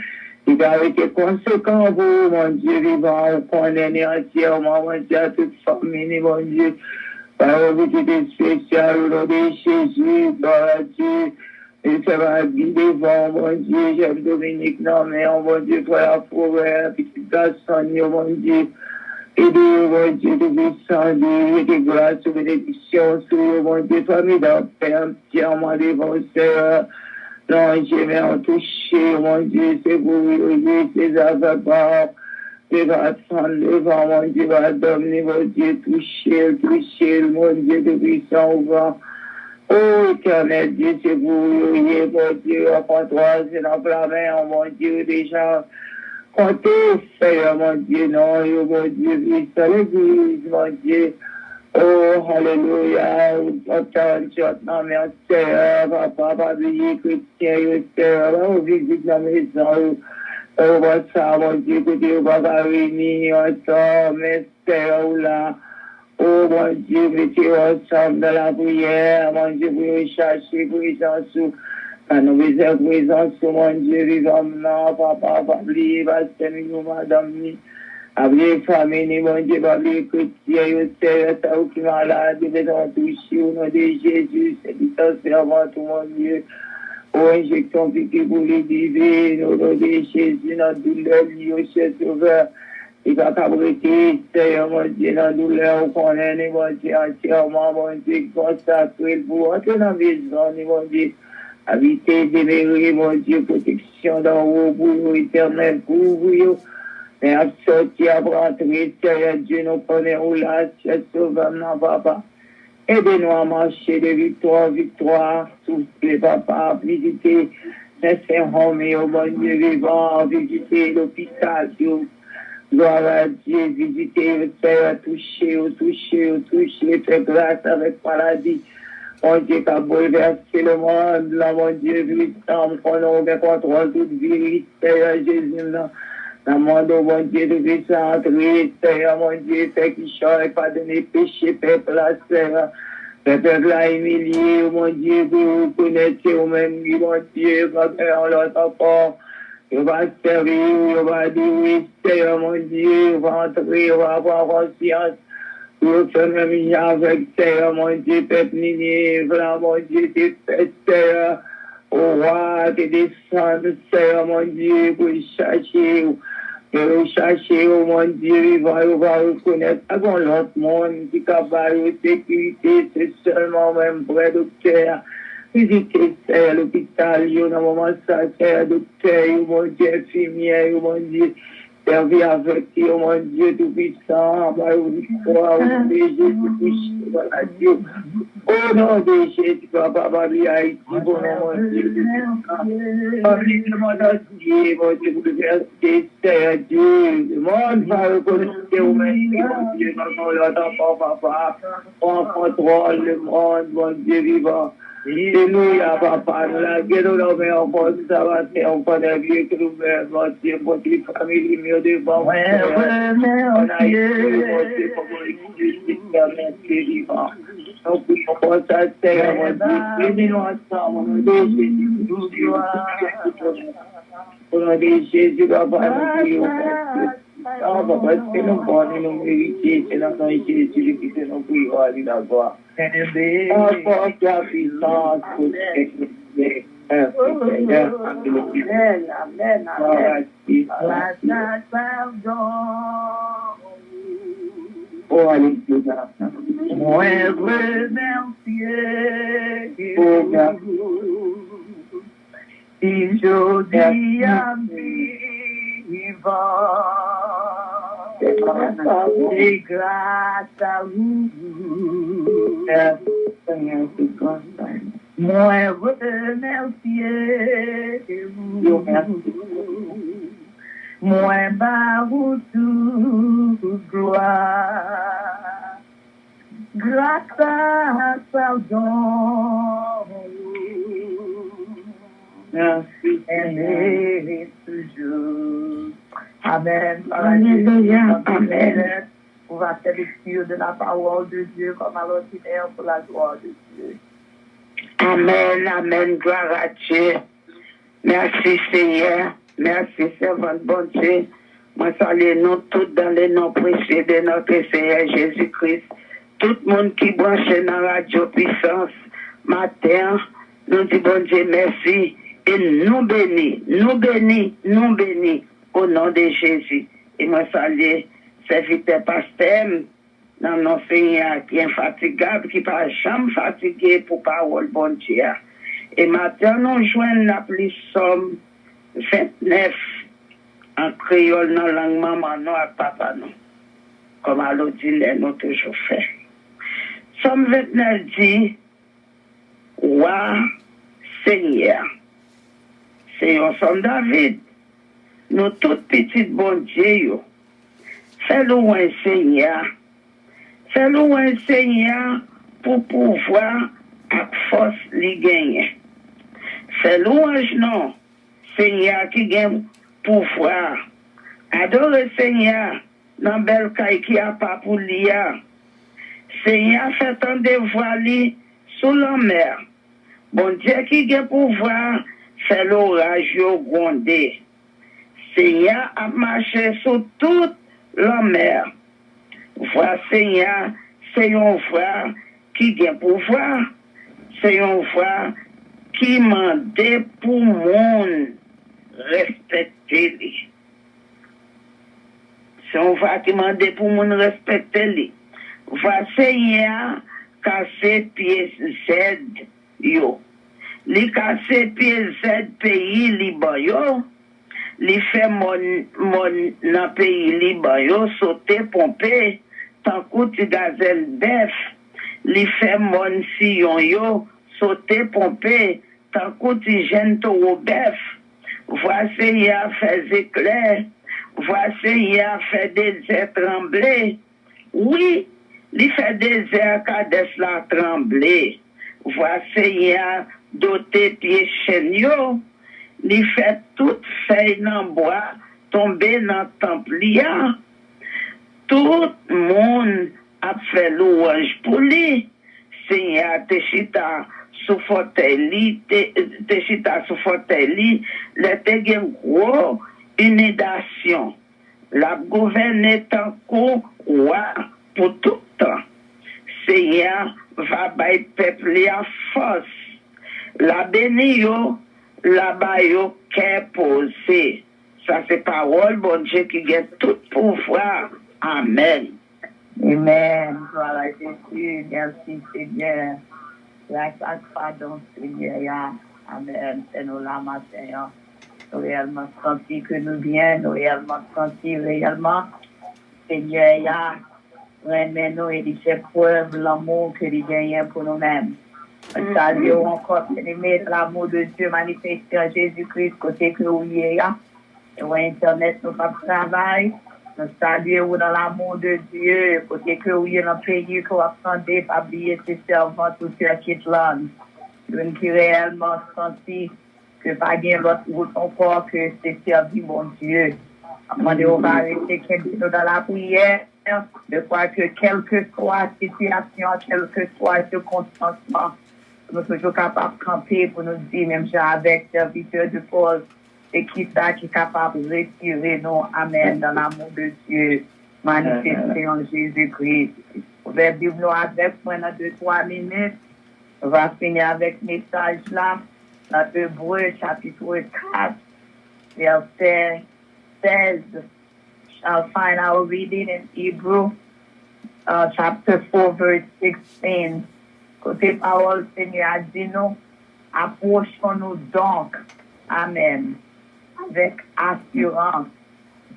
Il a été conséquent pour mon Dieu vivant, on connaît entièrement, mon Dieu, à toute famille, mon Dieu. Par une visite spéciale au nom de Jésus, gloire à Dieu. Et ça va guider devant, mon Dieu, j'aime Dominique, non, mais mon Dieu, frère, frère, petite garçon, mon Dieu. Aidez, mon Dieu, de puissant, de grâce, de bénédiction, sur mon Dieu, famille d'un Père, entièrement devant, Seigneur. Non, j'ai bien touché, mon Dieu, c'est vous, c'est affaires, c'est votre sang devant, mon Dieu, va dominer, mon Dieu, toucher, mon Dieu, de puissant au vent. Oh, éternel Dieu, c'est vous, mon Dieu, en toi, c'est dans la main, mon Dieu, déjà. Comptez, Seigneur, mon Dieu, non, mon Dieu, puissant, l'église, mon Dieu. Oh, alléluia, non, merci, Seigneur, papa, oublier chrétien, Seigneur, on visite la maison, on voit ça, mon Dieu, que on va réunir ensemble, mais Seigneur, là, oh, mon Dieu, mettez ensemble dans la prière, mon Dieu, pour chercher présence, quand nous faisons présence, mon Dieu, vivant, non, papa, pas oublier, parce que nous, madame, avec famille, mon Dieu, avec chrétien, Seigneur, ça qui malade, nous devons toucher au nom de Jésus, c'est du temps servant, tout mon Dieu. Oh, injection piquée pour les divines, au nom de Jésus, dans douleur, lieu, cher sauveur. Il va cabriter, Seigneur, mon Dieu, dans douleur, on connaît, mon Dieu, entièrement, mon Dieu, consacré pour entrer dans la maison, mon Dieu. Habiter, demeurer, mon Dieu, protection dans haut, pour éternel, pour vous. Mais à sortir, à rentrer, Seigneur Dieu, nous connaissons là, Seigneur Sauveur, non, papa. Aidez-nous à marcher de victoire en victoire, tous les papas, visiter les Saint-Romain, au bon Dieu vivant, visiter l'hôpital, Dieu. Gloire à Dieu, visiter, Seigneur, toucher, faire grâce avec maladie. mon Dieu, qui a bouleversé le monde, là, mon Dieu, puissant, qu'on a contrôle toute vérité, Seigneur Jésus, là. Dans le monde, mon Dieu, de puissant, entrer, Seigneur, mon Dieu, fait qu'il change, pardonner péché, peuple, là, Seigneur. Peuple, là, humilié, mon Dieu, pour vous connaître, vous-même, mon Dieu, quand on l'autre encore. Il va servir, il va dire oui, Seigneur, mon Dieu, il va entrer, il va avoir conscience. Pour faire même avec Seigneur, mon Dieu, peuple Ninive, là, mon Dieu, t'es fait, Seigneur. Au roi, t'es descendu, Seigneur, mon Dieu, pour chercher. Pour chercher, oh mon Dieu, il va reconnaître avant l'autre monde qui a barré sécurité, c'est seulement même vrai docteur. Visitez, Seigneur, l'hôpital, il y a un moment ça, Seigneur, docteur, mon Dieu, infirmière, mon Dieu, servir avec eux, mon Dieu, tout puissant, bah, l'histoire, au Jésus, voilà, Dieu. Au nom de Jésus, papa, Babi, Haïti, bon nom, mon Dieu, Babi, le monde entier, mon Dieu, vous versez, Seigneur Dieu, le monde va reconnaître, mon Dieu, dans notre enfant, papa, on contrôle le monde, mon Dieu vivant. Alléluia, papa, nous la guérons, nous mais on pense ça va faire, on connaît bien que nous mettons, mon Dieu, pour les familles, mieux devant, on a été, mon Dieu, pour merci vivant. Nous prions pour ça, Seigneur, mon Dieu, bénis-nous ensemble, au nom de Jésus, au nom de Jésus, papa, nous prions, non, papa, c'est nous bon, nous méritons, c'est dans ton Jésus qui te nous prions, à la gloire. Encore la puissance pour Amen, amen, amen. Oh, alléluia. Moi, remercier. Et je dis à vivant. Et grâce à vous. Moi, remercier vous. Moi, barou toute gloire. Grâce à pardon. Merci. Aimer toujours. Amen. Alléluia. Amen. On va faire lecture de la parole de Dieu comme à l'ordinaire pour la gloire de Dieu. Amen, amen, gloire à Dieu. Merci Seigneur, merci servant bon Dieu. Moi salue nous tous dans les noms précieux de notre Seigneur Jésus-Christ. Tout le monde qui branche dans la radio puissance, matin, nous disons bon Dieu merci et nous bénis au nom de Jésus. Et moi salue serviteur pasteur, dans nos Seigneur qui est infatigable, qui pas jamais fatigué pour parole bon Dieu. Et maintenant, nous joignons la plus somme 29 en créole dans la langue maman, nous et papa, nous. Comme à l'ordinaire, nous toujours fait. Somme 29 dit, Roi Seigneur. C'est un somme David. Nous toutes petites bon Dieu. Fais-nous un Seigneur. Fais-nous un Seigneur pour pouvoir à force les gagner. Fais-nous un genou, Seigneur qui gagne pouvoir. Adore Seigneur dans belle caille qui a pas pour lire. Seigneur fait un devoir sous la mer. Bon Dieu qui gagne pouvoir, fait l'orage au grondé. Seigneur a marché sur toute la mer. Vois Seigneur, c'est un frère qui a pouvoir, c'est un frère qui m'a dit pour monde respecter lui. C'est un frère qui m'a dit pour monde respecter lui. Vois Seigneur, casser pieds Z yo. Li casser pieds Z pays Liban yo. Li fait mon dans pays Liban yo sauter pomper tant que gazelle bœuf. Li fait mon sillon yo sauter pomper tant que jeune taureau bœuf. Voici il a fait éclair. Voici il a fait des airs trembler. Oui, il fait des airs qu'à la trembler. voici doté pied chenio, li fait toute feuille dans bois, tomber dans temple là. Tout le monde a fait louange pour lui. Seigneur te chita sous fauteuil, te chita sous fauteuil, le te gen gros inondation. La gouverne tant qu'on roi pour tout temps. Seigneur va bay peuple en force. La béni yo, la bay yo qu'est posé. Ça c'est parole, bon Dieu qui gagne tout pouvoir. Amen. Amen. Gloire à Jésus. Merci Seigneur. Grâce pardon Seigneur. Amen. C'est nous là matin. Nous réellement senti que nous bien, nous réellement senti réellement. Seigneur, remets-nous et il fait preuve l'amour que il gagne pour nous-mêmes. Saluons encore, bien-aimés, l'amour de Dieu manifesté en Jésus-Christ, côté que vous y êtes. Et au Internet, nous pas travail. Nous saluons dans l'amour de Dieu, côté que vous y êtes dans le pays, que vous attendez, pas oublier ses servants, tous ceux qui sont là. Nous qui réellement senti que pas bien l'autre route encore que c'est servi, mon Dieu. Demandez au va rester dans la prière, de croire que quelle que soit la situation, quelle que soit le circonstancement, nous sommes toujours capables de camper pour nous dire, même avec serviteur de Paul, et qui ça qui est capable de retirer nous, amen, dans l'amour de Dieu, manifesté en Jésus-Christ. Vous pouvez vivre nous avec moi dans 2-3 minutes. On va finir avec le message là, dans Hébreux chapitre 4, verset 16. I'll find our reading in Hebrew, chapter 4, verse 16. Côté parole, Seigneur a dit nous, approchons-nous donc, amen, avec assurance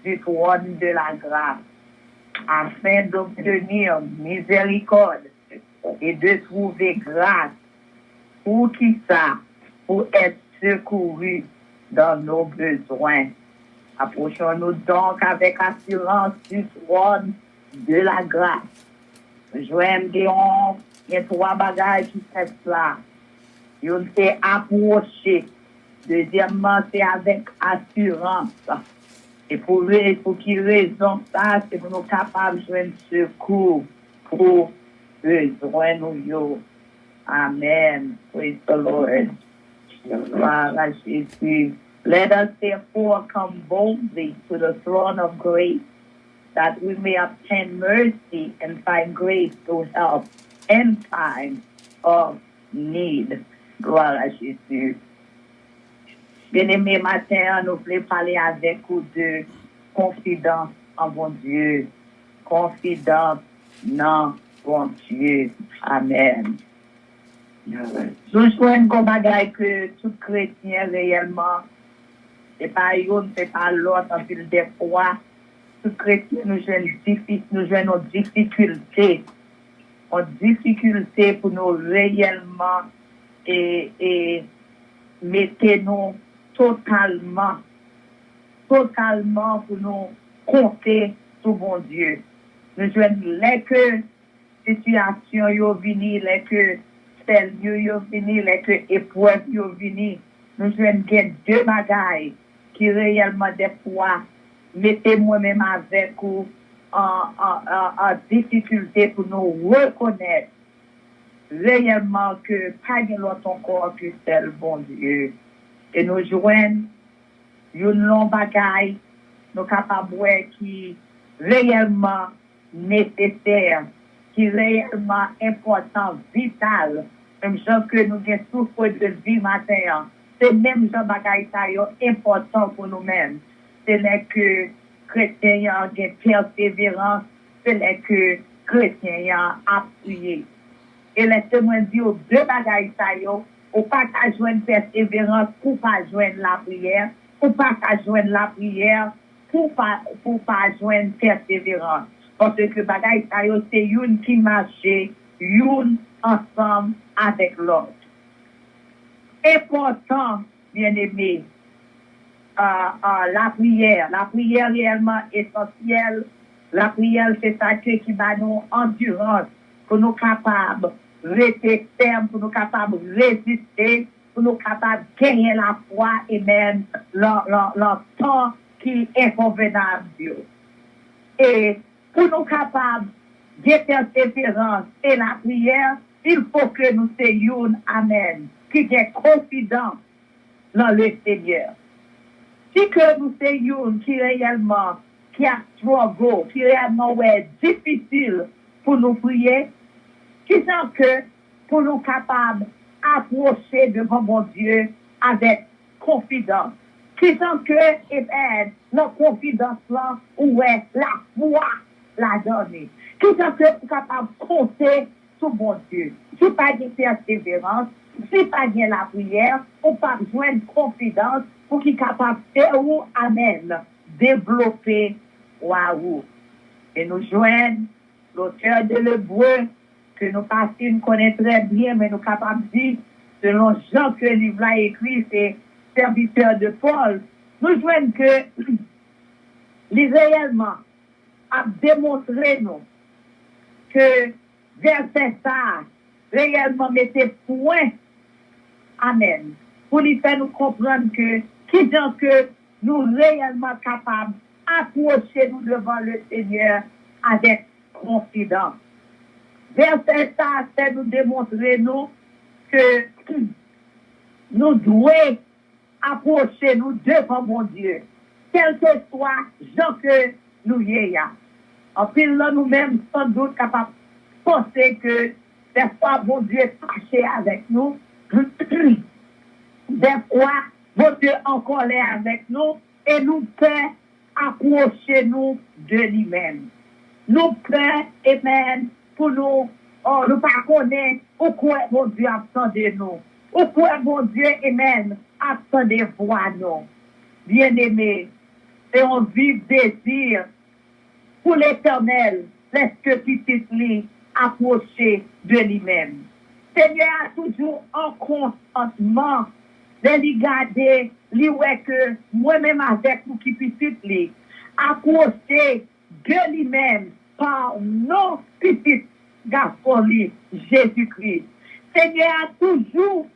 du trône de la grâce, afin d'obtenir miséricorde et de trouver grâce pour qui ça, pour être secouru dans nos besoins. Approchons-nous donc avec assurance du trône de la grâce. Joël Déon, il y a 3 bagages qui fait cela. Une c'est approcher. Deuxièmement, c'est avec assurance. Et pour qui raison ça, c'est pour nous capables de joindre secours pour besoin nous. Amen. Praise the Lord. Gloire à Jésus. Let us therefore come boldly to the throne of grace, that we may obtain mercy and find grace to help in time of need. Gloire à Jésus. Bien-aimés, matin, nous voulons parler avec vous de confidence en bon Dieu. Confidence en bon Dieu. Amen. Nous jouons un bagage que tout chrétien réellement, c'est pas une, c'est pas l'autre, en ville des fois, tout chrétien nous jouons nos difficultés. En difficulté pour nous réellement et mettez-nous totalement pour nous compter sur bon Dieu. Nous jouons les que situation yo vini, les que celle yo vini, les que épreuve yo vini. Nous jouons 2 bagailles qui réellement des fois mettez moi-même avec vous en difficulté pour nous reconnaître réellement que pas de l'autre encore que c'est le bon Dieu. Et nous jouons une longue bagaille, nous capables qui réellement nécessaire, qui réellement important, vital, même chose que nous avons souffert de vie matin. C'est même genre bagaille ça important pour nous-mêmes. C'est là que chrétiens ont des persévérance, c'est là que chrétiens ont appuyé. Et laissez-moi dire 2 bagailles ça ou pas qu'à joindre persévérance pour pas joindre la prière, ou pas qu'à joindre la prière pour pas joindre persévérance. Parce que bagaille ça c'est une qui marche, une ensemble avec l'autre. Important, bien-aimé, la prière réellement essentielle. La prière, c'est ça qui va nous endurance pour nous capables rester ferme, pour nous capables de résister, pour nous capables de gagner la foi et même le temps qui est convenable, Dieu. Et pour nous capables de persévérance et la prière, il faut que nous soyons, amen, qui est confident dans le Seigneur. Si que nous soyons qui réellement, qui a struggle, qui réellement est difficile pour nous prier, qui sont que pour nous capables d'approcher devant mon Dieu avec confidence. Qui sont que, notre confidence là, où est la foi la donner. Qui sont que pour capable de compter sur mon Dieu. Si pas de persévérance, si pas de la prière, on pas besoin de confidence pour qu'il soit capable de faire ou, amen, développer waouh. Et nous joignons l'auteur de l'Hébreu, que nous passons connaître très bien, mais nous sommes capables de dire, selon Jean que le livre a écrit, c'est serviteur de Paul, nous joignons que les réellement a démontré nous que verset ça réellement mettait point, amen, pour lui faire nous comprendre que qui dit que nous réellement capables d'approcher nous devant le Seigneur avec confidence. Verset ça, c'est nous démontrer nous que nous devons approcher nous devant mon Dieu, quel que soit Jean que nous y ayons. En plus, là, nous-mêmes, sans doute, capables de penser que des fois, mon Dieu est fâché avec nous. Des fois, mon Dieu est en colère avec nous et nous peut approcher nous de lui-même. Nous peut, amen, pour nous, nous pas connaître au quoi mon Dieu attend de nous. Au quoi mon Dieu, amen, attend de voir nous. Bien-aimés, et on vit désir pour l'Éternel, laisse que petit lui approcher de lui-même. Seigneur a toujours en consentement de lui garder, lui ouais que moi-même avec vous qui petit lui, approcher de lui-même par nos petits garçons, Jésus-Christ. Seigneur a toujours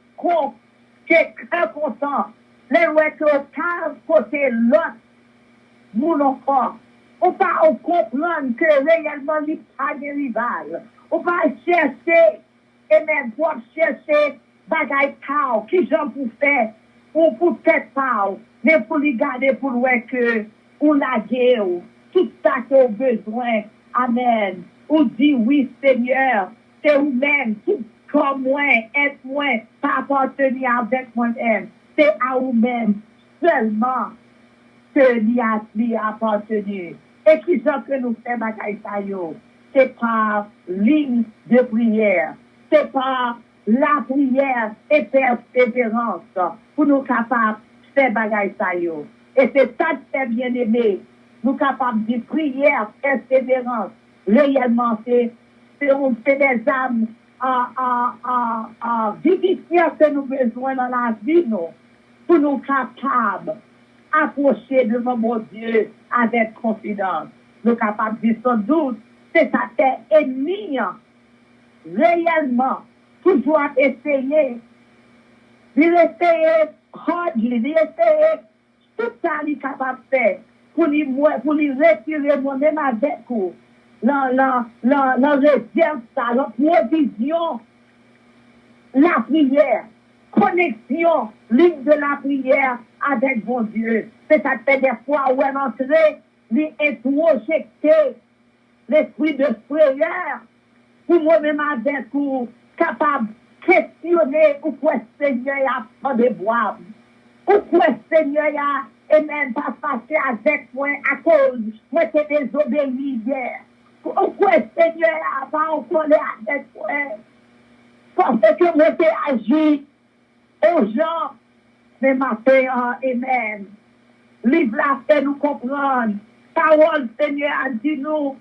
très content, les ouais que quand côté l'autre, nous encore. On va comprendre que réellement, il n'y a pas de rival. On va chercher, et même pour chercher bagaille tao, qui j'en pour faire, ou pour faire tao, mais pour les garder pour voir que, ou la guerre, tout ça qu'on a besoin. Amen. Ou dit oui, Seigneur, c'est vous-même, tout comme moi, être moi, pas appartenir avec moi-même. C'est à vous-même seulement que l'y a appartenu. Et qui sont que nous faisons bagaille ça yo? C'est par ligne de prière. C'est par la prière et persévérance pour nous capables de faire bagaille ça yo. Et c'est ça qui fait bien aimé. Nous capables de prière, persévérance. Réellement, c'est des âmes vivifiantes que nous avons besoin dans la vie, nous, pour nous capables approcher devant mon Dieu avec confidence. Nous capables de dire sans doute, c'est ça fait ennemi, réellement, toujours essayer, hardly, essayer tout ça qu'il est capable de faire pour lui retirer moi-même avec vous. La réserve, la provision, la prière, connexion, ligne de la prière avec mon Dieu. C'est ça fait des fois où elle entrait, lui introjecter l'esprit de prière pour moi-même avec vous, capable de questionner pourquoi le Seigneur a tant de boire. Pourquoi le Seigneur a et même pas passé avec moi à cause moi qui désobéi hier. Pourquoi le Seigneur a pas encore avec moi parce que moi j'ai agi aux gens. Mais ma paix, amen. Livre la fait nous comprendre. Parole, Seigneur, a dit nous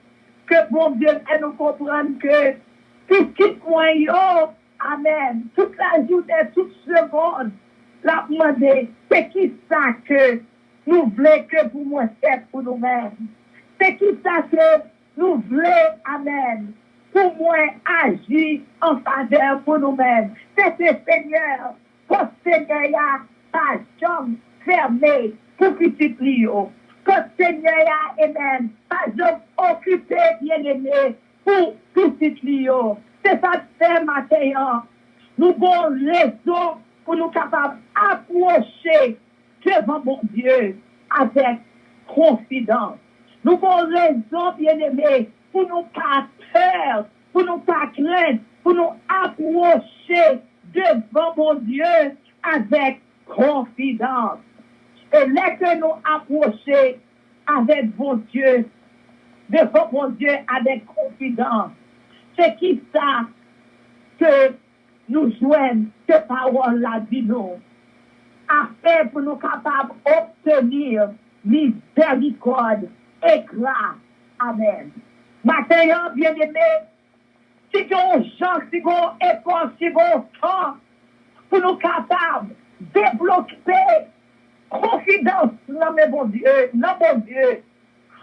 que bon Dieu fait nous comprendre que petit point, amen. Toute la journée, toute seconde, la demande, c'est qui ça que nous voulons que pour moi, c'est pour nous-mêmes. C'est qui ça que nous voulons, amen. pour moi agir en faveur pour nous-mêmes. C'est ce Seigneur, pour Seigneur, pas jamais fermé pour petit plio. Pour Seigneur, amen, pas jamais occupé, bien-aimé, pour petit plio. C'est ça que c'est matin. Nous avons raison pour nous capables d'approcher devant mon Dieu avec confidence. Nous avons raison, bien-aimés, pour nous pas peur, pour nous pas craindre, pour nous approcher devant mon Dieu avec confidence. Et dès que nous approchons avec mon Dieu, devant mon Dieu avec confidence, c'est qui ça que nous joignons cette parole-là dit nous, afin pour nous capables d'obtenir miséricorde et grâce. Amen. Maintenant, bien-aimé, si on chante, si on effort, si on temps, pour nous capables de débloquer confidence dans mon Dieu,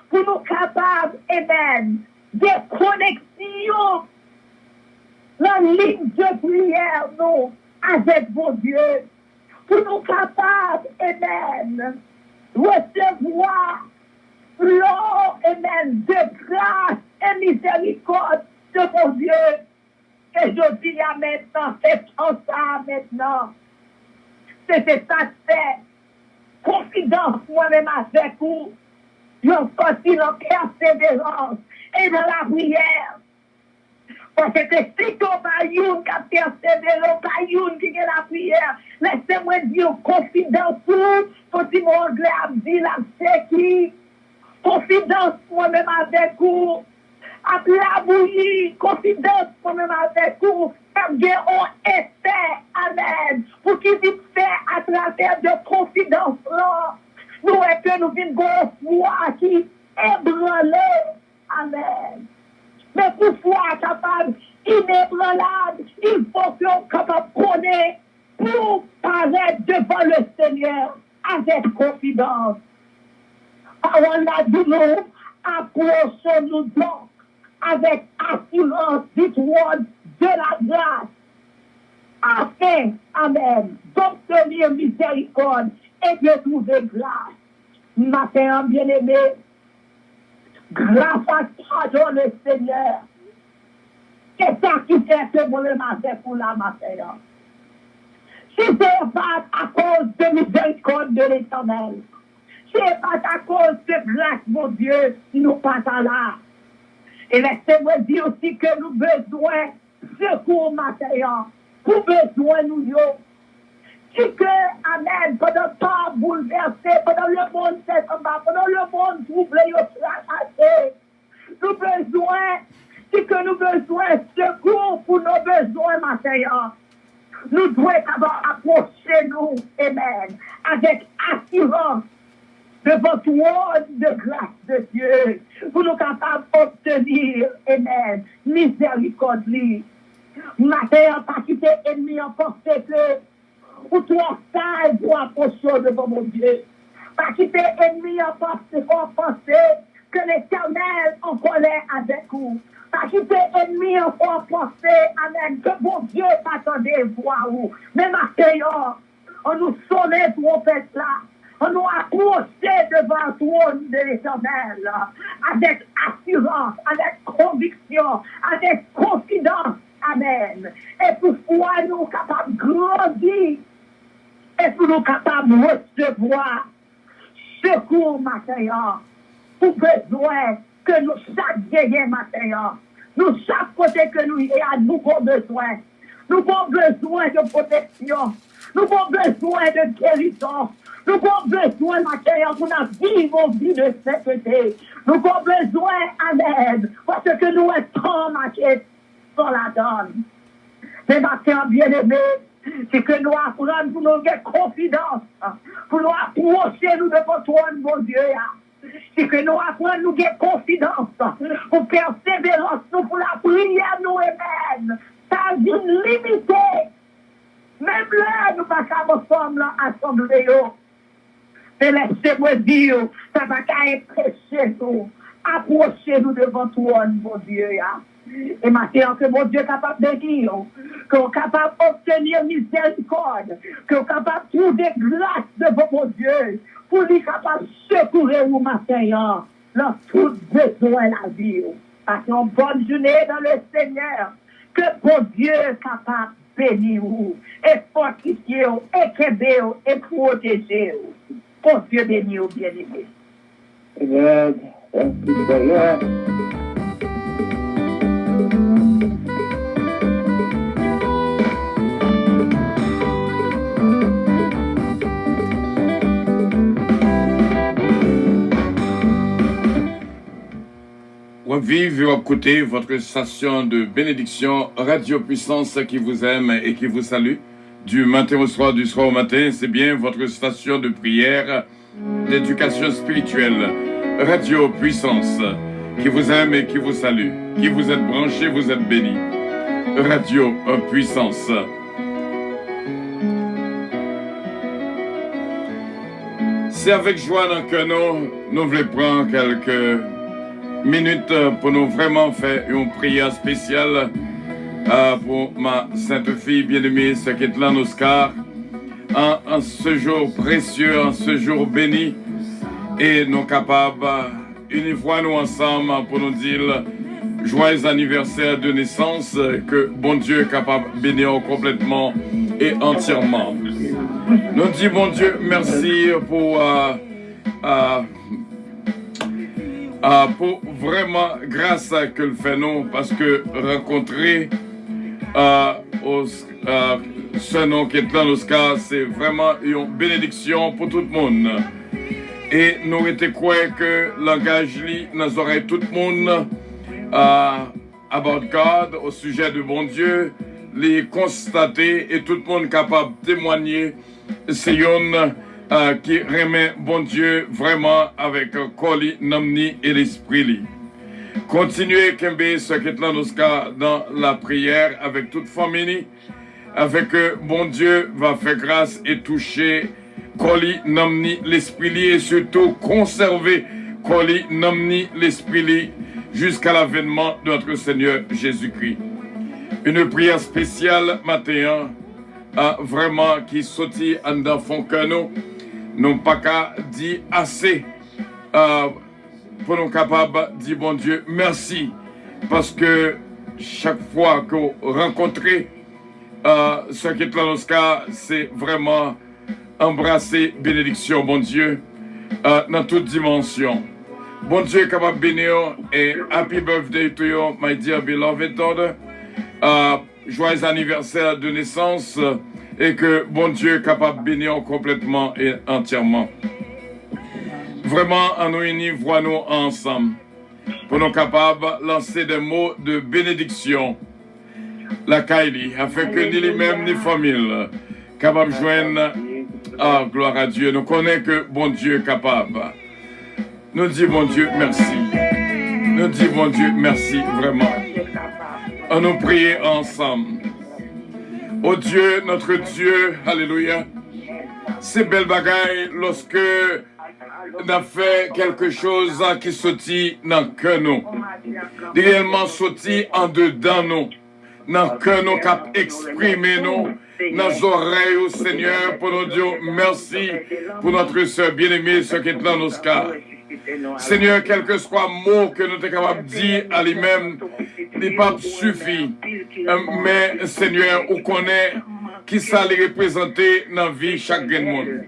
pour nous capables, amen, de connexion la ligne de prière, nous, avec mon Dieu, pour nous capables, amen, recevoir l'eau, amen, de grâce et miséricorde de mon Dieu. Et je dis à maintenant, c'est comme ça maintenant. C'est ça que c'est. Confidence moi-même avec vous. Je continue dans persévérance et dans la prière. Parce que si tu n'as une qui a persévéré, pas une qui a la prière, laissez-moi dire confidence pour si mon anglais a dit la c'est qui. Confidence moi-même avec vous. À la bouillie, confidence moi-même avec vous. J'ai un effet, amen. Pour qu'il dit faire à travers de confidence là. Nous est que nous venons de foi qui est branlée, amen. Mais pour foi capable, inébranlable, il faut que nous capable de connaître pour paraître devant le Seigneur avec confidence. Parole là dit nous, approchons-nous donc avec assurance du trône de la grâce, afin, amen, d'obtenir miséricorde et de trouver grâce. Matin, bien-aimé, grâce à pardon le Seigneur. C'est ça qui fait que mon matin pour la matin. Si c'est pas à cause de miséricorde de l'Éternel, c'est pas à cause de grâce, mon Dieu, nous passons là. Et laissez-moi dire aussi que nous avons besoin de secours matériel, pour besoin nous. Si que, amen, pendant le temps bouleversé, pendant le monde fait combat, pendant le monde troublé, nous besoin, si que nous besoin de secours pour nos besoins matériels. Nous devons d'abord approcher nous, amen, avec assurance devant trône de grâce de Dieu, pour nous capables d'obtenir, amen, miséricorde. Matin, pas quitter ennemi en pensée que, ou toi, ça, pour approcher devant mon Dieu. Pas quitter ennemi en pensée que l'Éternel en colère avec vous. Pas quitter ennemi en pensée, amen, que mon Dieu m'attendait voir vous. Mais matin, on nous sonnait trompette là. On nous approchait devant le trône de l'Éternel avec assurance, avec conviction, avec confidence. Amen. Et pour pouvoir nous capables de grandir et pour nous capables de recevoir secours matériel pour besoin que nous chaque vieillet matériel, nous chaque côté que nous ayons, nous avons besoin. Nous avons besoin de protection. Nous avons besoin de guérison. Nous avons besoin de matériel pour nous vivre une vie de sécurité. Nous avons besoin, amen, parce que nous sommes marqués sur la donne. Mais maintenant, bien-aimés, c'est que nous apprenons pour nous avoir confiance, pour nous approcher nous devant toi, mon Dieu. C'est que nous apprenons nous avoir confiance, pour persévérance, pour la prière, nous, amen. Ça une limité. Même là, nous ne pouvons pas ensemble assembler. Mais laissez-moi dire, ça va être prêché nous. Approchez-nous devant toi, mon Dieu. Et maintenant que mon Dieu est capable de dire, qu'on est capable d'obtenir miséricorde, qu'on est capable de trouver grâce devant mon Dieu, pour lui capable de secourir vous matin, dans tout besoin de la vie. Passez une bonne journée dans le Seigneur. Que bon Dieu est capable de bénir vous, et fortifier vous, et qu'aider vous, et protéger vous. Bon Dieu bénit vous, bien-aimés. Amen. Thank you, Seigneur. Vive et écoutez votre station de bénédiction Radio Puissance qui vous aime et qui vous salue. Du matin au soir, du soir au matin, c'est bien votre station de prière, d'éducation spirituelle. Radio Puissance qui vous aime et qui vous salue. Qui vous êtes branchés, vous êtes bénis. Radio Puissance. C'est avec joie dans que nous voulons prendre quelques minutes pour nous vraiment faire une prière spéciale pour ma sainte fille bien-aimée, Saketlan Oscar, en ce jour précieux, en ce jour béni, et nous capables, une fois nous ensemble pour nous dire joyeux anniversaire de naissance, que bon Dieu est capable de bénir complètement et entièrement. Nous disons bon Dieu merci pour vraiment grâce à que le fait nous, parce que rencontrer ce nom qui est là, Oscar, c'est vraiment une bénédiction pour tout le monde. Et nous étions quoi que langage lit dans les oreilles tout le monde about God, au sujet de bon Dieu, les constater et tout le monde capable de témoigner. C'est une qui remet bon Dieu vraiment avec Koli, Namni et l'Esprit. Continuez Kembe, ce qui est là dans la prière avec toute famille, avec bon Dieu va faire grâce et toucher Koli, Namni, l'Esprit et surtout conserver Koli, Namni, l'Esprit jusqu'à l'avènement de notre Seigneur Jésus-Christ. Une prière spéciale matin, vraiment qui sortit en dans fond que nous pas qu'à dire assez pour nous capables de dire bon Dieu merci, parce que chaque fois qu'on rencontre ce qui est là Oscar, c'est vraiment embrasser bénédiction bon Dieu dans toute dimension. Bon Dieu est capable de bénir et happy birthday to you my dear beloved daughter, joyeux anniversaire de naissance. Et que bon Dieu est capable de bénir complètement et entièrement. Vraiment, en nous unis, voix-nous ensemble. Pour nous capables de lancer des mots de bénédiction. La Kaili, afin que ni lui-même ni famille capable de joindre gloire à Dieu. Nous connaissons que bon Dieu est capable. Nous disons bon Dieu merci. Nous disons bon Dieu merci vraiment. On nous prier ensemble. Oh Dieu, notre Dieu, alléluia, c'est belle bagaille lorsque on a fait quelque chose qui sortit dans que nous, réellement sorti en dedans nous, dans que nous cap exprimer nous, dans nos oreilles au Seigneur, pour nous dire merci pour notre soeur bien-aimée, ce qui est dans nos cas. Seigneur, quel que soit le mot que nous sommes capables de dire à lui-même, il pas suffit. Mais Seigneur, on connaît qui ça les représenter dans la vie chaque monde.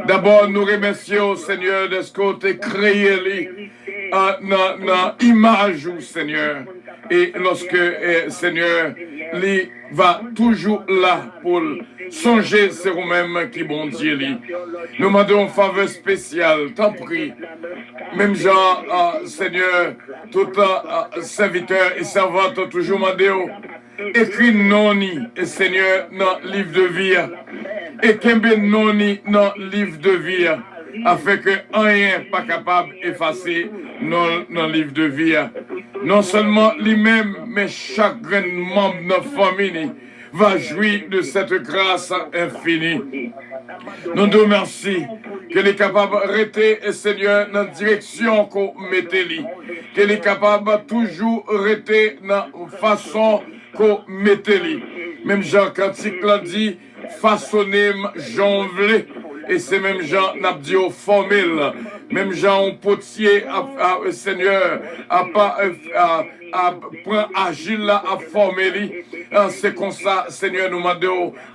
D'abord, nous remercions Seigneur de ce qu'on a créé dans l'image, Seigneur. Et lorsque Seigneur, il va toujours là pour songer, c'est vous-même qui bon Dieu. Nous demandons une faveur spéciale, t'en prie. Même genre, Seigneur, tout serviteur et servante ont toujours demandé, écrit non-ni, et Seigneur, dans le livre de vie, et qu'embe non-ni dans le livre de vie, afin que rien pas capable d'effacer dans le livre de vie. Non seulement lui-même, mais chaque membre de notre famille, va jouir de cette grâce infinie. Nous te remercions qu'elle est capable d'arrêter, Seigneur, dans la direction qu'on mettait lui. Qu'elle est capable de toujours arrêter dans la façon qu'on mettait lui. Même Jean Cantique l'a dit, façonner Jean vlé. Et c'est même Jean n'a dit au formule. Même Jean au potier, Seigneur, à prendre agile là, à former lui. C'est comme ça, Seigneur, nous m'a dit,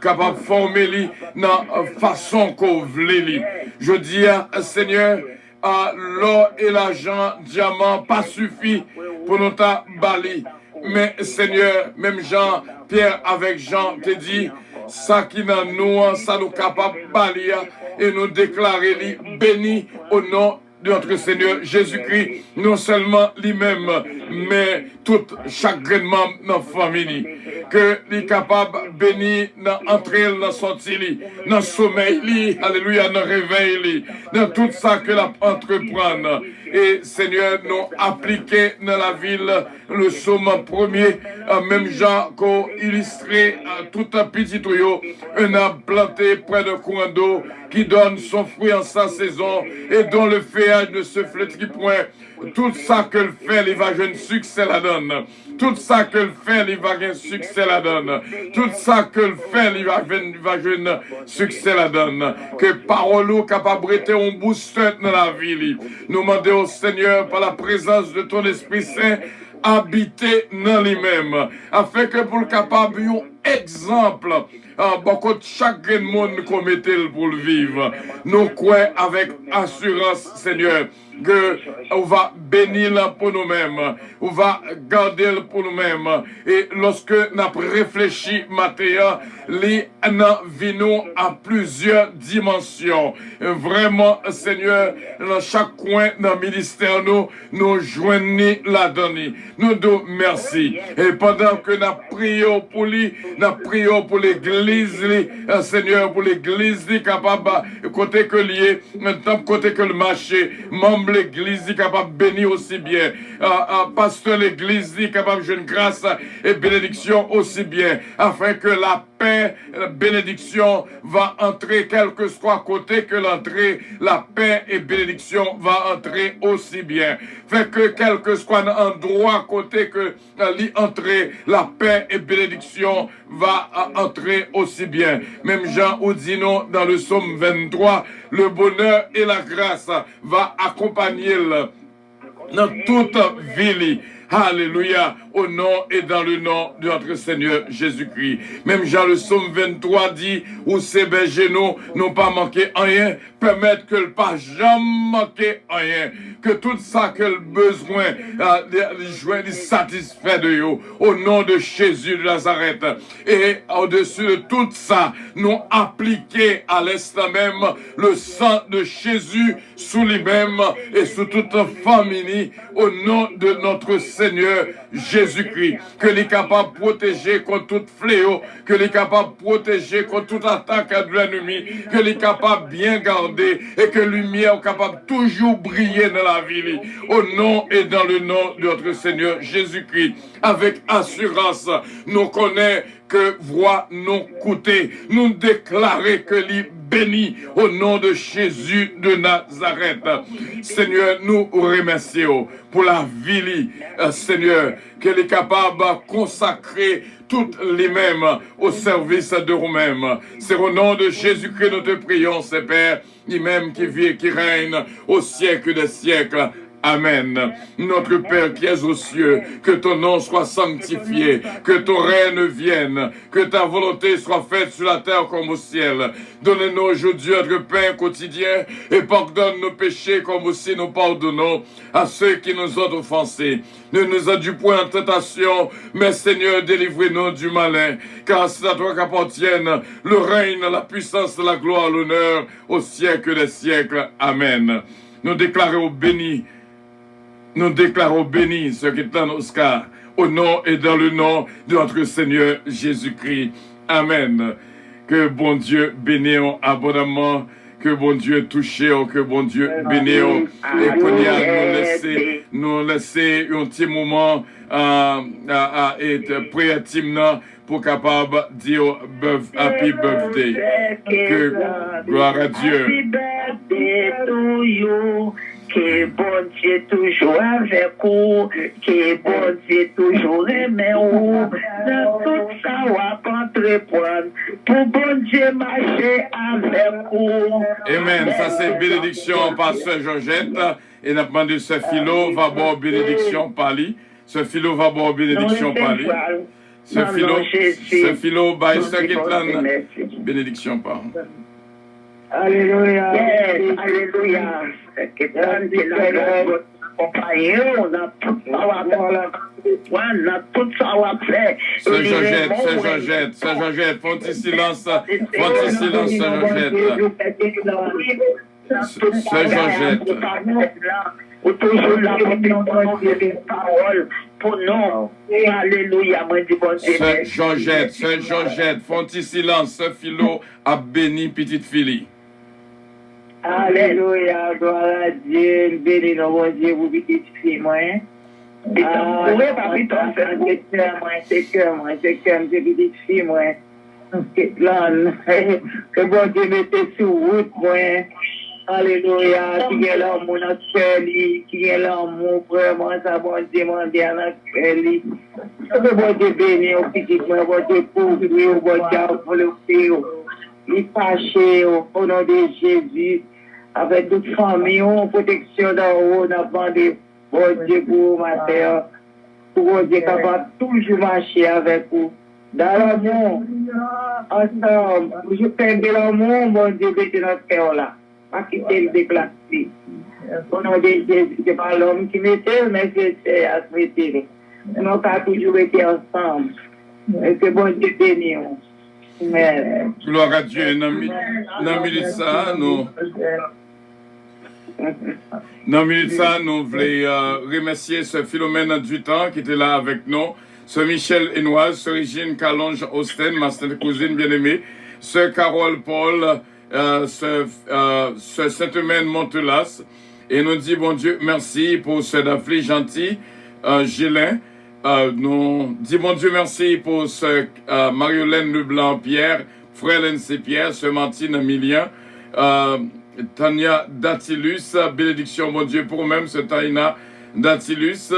capable de former lui dans la façon qu'on voulait lui. Je dis, Seigneur, l'or et l'argent, diamant, pas suffit pour nous bali. Mais Seigneur, même Jean, Pierre avec Jean, te dit, ça qui dans nous, ça nous capable de balayer et nous déclarer béni au nom de notre Seigneur Jésus-Christ, non seulement lui-même, mais tout chaque membre de notre famille, que il est capable de bénir dans l'entrée, dans sortie, dans le sommeil, alléluia, dans le réveil, dans tout ça que la entreprendre. Et Seigneur, nous appliquer dans la ville le psaume premier, même Jean qu'on illustré tout un petit tuyau, un arbre planté près de courant d'eau qui donne son fruit en sa saison et dont le feuillage ne se flétrit point. Tout ça que le fait, il va jouer succès la donne. Tout ça que le fait, il va gagner succès la donne. Tout ça que le fait, il va jouer succès la donne. Que parole capable d'être un booster dans la vie. Nous demandons au Seigneur par la présence de ton Esprit Saint habiter dans lui-même, afin que pour le capable un exemple, beaucoup de chaque monde qu'on mettait pour le vivre. Nous croyons avec assurance, Seigneur, que on va bénir pour nous-mêmes, on va garder pour nous-mêmes. Et lorsque nous avons réfléchi, Mathéa, nous venons à plusieurs dimensions. Vraiment, Seigneur, dans chaque coin dans le ministère, nous joignons la donne. Nous nous merci. Et pendant que nous prions pour lui, nous prions pour l'église, Seigneur, pour l'église capable, côté que lié, côté que le marché, membre l'église capable de bénir aussi bien, pasteur l'église capable de jouer une grâce et bénédiction aussi bien, afin que la paix, la bénédiction va entrer, quel que soit côté que l'entrée, la paix et bénédiction va entrer aussi bien. Fait que quel que soit l'endroit côté que l'entrée, la paix et bénédiction va entrer aussi bien. Même Jean ou dit non dans le psaume 23, le bonheur et la grâce va accompagner dans toute ville. Alléluia, au nom et dans le nom de notre Seigneur Jésus-Christ. Même Jean le psaume 23 dit, où ces bergers n'ont pas manqué rien, permettre que le pas jamais manquer rien, que tout ça que le besoin, les satisfait de eux, au nom de Jésus de Nazareth. Et au-dessus de tout ça, nous appliquer à l'instant même le sang de Jésus sous lui-même et sous toute famille, au nom de notre Seigneur Jésus-Christ, que l'est capable de protéger contre tout fléau, que l'est capable de protéger contre toute attaque de l'ennemi, que l'est capable de bien garder et que la lumière est capable de toujours briller dans la vie. Au nom et dans le nom de notre Seigneur Jésus-Christ, avec assurance, nous connaissons que voix nous coûter, nous déclarer que l'île béni au nom de Jésus de Nazareth. Seigneur, nous remercions pour la vie, Seigneur, qu'elle est capable de consacrer toutes les mêmes au service de nous-mêmes. C'est au nom de Jésus-Christ nous te prions, c'est Père, lui-même qui vit et qui règne au siècle des siècles. Amen. Notre Père qui es aux cieux, que ton nom soit sanctifié, que ton règne vienne, que ta volonté soit faite sur la terre comme au ciel. Donne-nous aujourd'hui notre pain quotidien et pardonne nos péchés comme aussi nous pardonnons à ceux qui nous ont offensés. Ne nous induis point en tentation, mais Seigneur, délivre-nous du malin, car c'est à toi qu'appartiennent le règne, la puissance, la gloire, l'honneur au siècle des siècles. Amen. Nous déclarons bénis. Nous déclarons bénis ce qui est en Oscar, au nom et dans le nom de notre Seigneur Jésus-Christ. Amen. Que bon Dieu bénisse abondamment, que bon Dieu touche, que bon Dieu bénisse. Et qu'on y a nous laisser un petit moment et prière pour capable dire happy birthday. Que gloire à Dieu. Happy birthday to you. Que bon Dieu toujours avec vous, que bon Dieu toujours aimé vous, dans tout ça on va entreprendre, pour bon Dieu marcher avec vous. Amen. Ça c'est bénédiction par Sœur Georgette. Et n'a demandé ce philo va boire bénédiction par lui. Ce philo va boire bénédiction par lui. Ce philo by Sœur Kitlan, bénédiction par. Alléluia. Yes, alléluia. Compagnon, dans tout ça, on va faire. Sœur Georgette, font un silence, Sœur Georgette. Sœur Georgette. Ou toujours là pour nous donner parole pour nous. Alléluia, moi dis bon Dieu. Sœur Georgette, font un silence, Sœur Philo a béni petite fille. Alléluia, gloire à Dieu, béni nos bon Dieu, vous petite fille, moi. C'est petite fille, moi. Que bon Dieu mette sur route, moi. Alléluia, qui est l'amour dans notre cœur, qui est l'amour vraiment, ça bon Dieu demandé à notre cœur. Que bon Dieu béni au petit, moi, bon Dieu pourvu, au bon Dieu pour le faire. Il fâché au nom de Jésus, avec toute famille, en protection d'en haut, on a demandé, bon Dieu pour ma terre, pour bon Dieu capable toujours marcher avec vous. Dans l'amour, ensemble, je perds de l'amour, bon Dieu, mettez notre cœur là. Pas quitter le déclassé. Au nom de Jésus, ce n'est pas l'homme qui mettait, mais c'est à se mettre. Nous avons toujours été ensemble. Et que bon Dieu bénisse. Amen. Gloire à Dieu. Dans minute ça, nous voulons remercier ce Philomène du temps qui était là avec nous. Ce Michel Hénoise, ce Régine Calonge Austen, ma cousine bien-aimée. Ce Carole Paul. Ce Saint-Eumène Montelas, et nous dit bon Dieu merci pour ce Daphné gentil Gélin. Nous dit bon Dieu merci pour ce Mariolène Leblanc Pierre, Frère N.C. Pierre, ce Martine Emilien, Tania Datilus, bénédiction bon Dieu pour même ce Taina Datilus,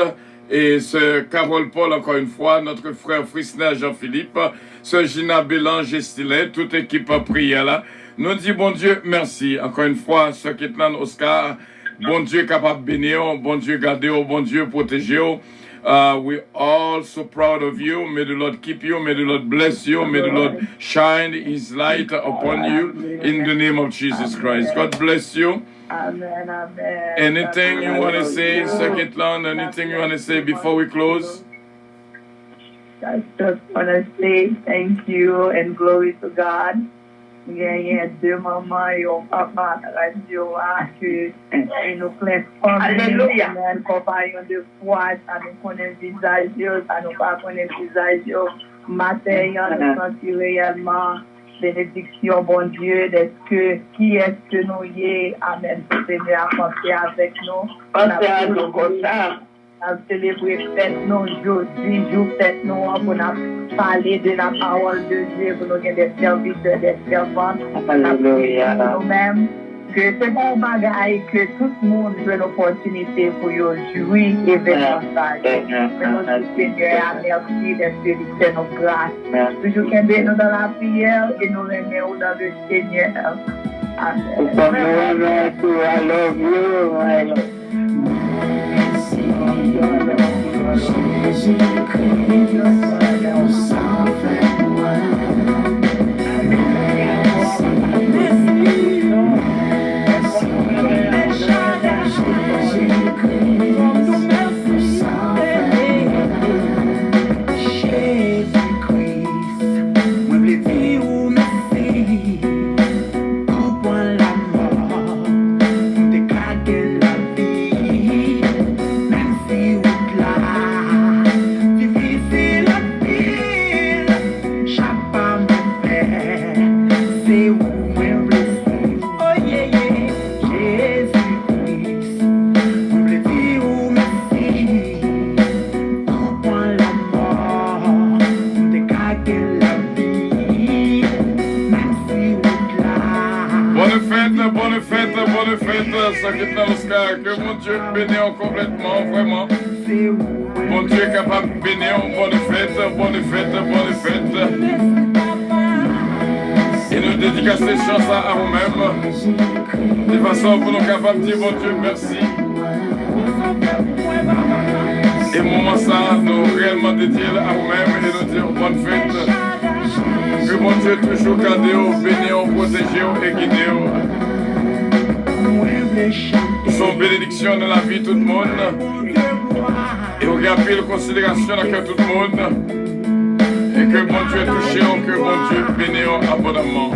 et ce Carole Paul encore une fois, notre frère Frisna Jean-Philippe, ce Gina Bélange Estilet, toute équipe a prié là. Nous dit bon Dieu merci encore une fois ce Kitlan Oscar, bon Dieu capable de bénir, bon Dieu garder, bon Dieu protéger. We're all so proud of you. May the Lord keep you. May the Lord bless you. May the Lord shine His light upon you in the name of Jesus Christ. God bless you. Amen, amen. Anything you want to say, Sir Kitlan? Anything you want to say before we close? I just want to say thank you and glory to God. Il y a deux mamans et un papa à la radio que nous plein famille, un compagnon de foi, ça nous connaît le visage, ça nous pas connaît le visage. Matin, nous sentons réellement bénédiction, bon Dieu, qui est-ce que nous y est, amen, pour venir à penser avec nous. Pensez à nous comme ça. À célébrer fête nous aujourd'hui, jour fête nous, pour nous parler de la parole de Dieu, pour nous des serviteurs, des servantes, nous-mêmes, que c'est bon bagaille, que tout le monde veut l'opportunité pour jouir et faire message. Que notre Seigneur, merci d'être nos grâces. Toujours qu'on est dans la prière et nous remettons dans le Seigneur. Amen. I love you. bonne fête, ça qui est dans l'Oscar, que mon Dieu bénisse complètement, vraiment. Mon Dieu est capable de bénir, bonne fête. Et nous dédicacer cette chance à vous-même, de façon pour nous capables de dire, mon Dieu, merci. Et moment ça, nous réellement dédier à vous-même et nous dire bonne fête. Que mon Dieu toujours garde, bénir, protéger et guider. Son bénédiction dans la vie de tout le monde. Et regardez la considération dans tout le monde. Et que mon Dieu touche, que mon Dieu bénisse abondamment.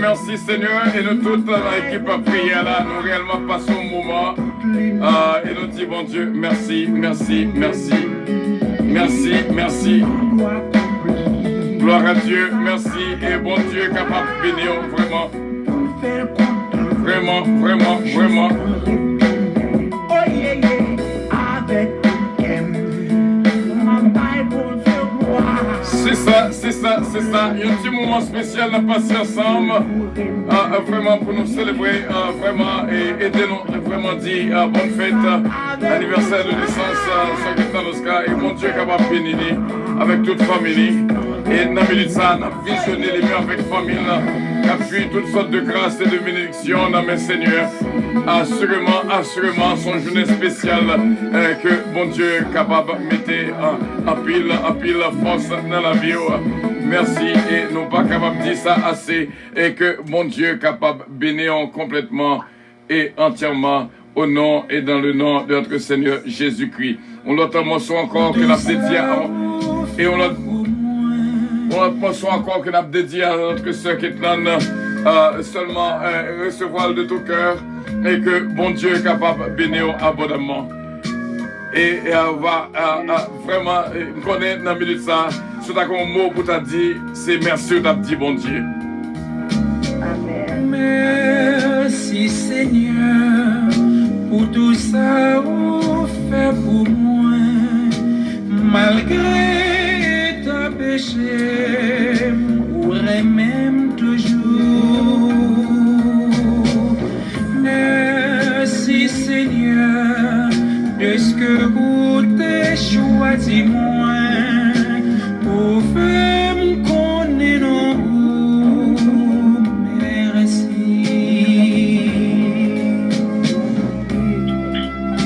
Merci Seigneur, et nous toute l'équipe à prier là, nous réellement passons au moment et nous disons bon Dieu, merci. Gloire à Dieu, merci, et bon Dieu capable de bénir vraiment. C'est ça. Il y a un petit moment spécial à passer ensemble, vraiment pour nous célébrer, vraiment, et aider nous, vraiment dire bonne fête, anniversaire de naissance, Saint Oscar, et mon Dieu capable de bénir avec toute famille. Et dans la ça, on a visionné les miens avec famille, capturer toutes sortes de grâces et de bénédictions dans mes seigneurs. Assurément, son journée spéciale que mon Dieu est capable de mettre en pile force dans la vie. Merci et nous pas capable de dire ça assez et que mon Dieu est capable de bénir complètement et entièrement au nom et dans le nom de notre Seigneur Jésus-Christ. On l'entend morceau encore que l'a dédié et on l'autre morceau encore que l'a dédié à notre sœur Kétlane, seulement recevoir de tout cœur et que bon Dieu est capable de bénir abondamment. Et va vraiment connaître dans la minute ça, c'est un mot pour t'a dit, c'est merci t'a dit bon Dieu. Amen. Merci Seigneur pour tout ça vous fait pour moi, malgré ta péché, m'aurais même toujours. Merci Seigneur de ce que vous t'avez choisi moi pour faire me connaître vous. Merci.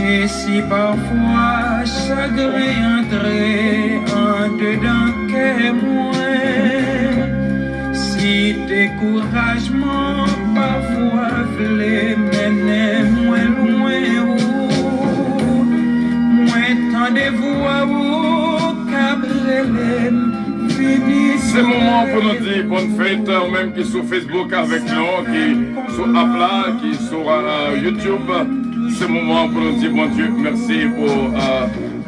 Et si parfois chagrin entrait en dedans que moi, si découragement parfois voulait mener moins loin, attendez-vous à vous, Cabrelen, fini. C'est le moment pour nous dire bonne fête, ou même qui sur Facebook avec nous, qui sur Apple, qui sur YouTube. C'est le moment pour nous dire bon Dieu, merci pour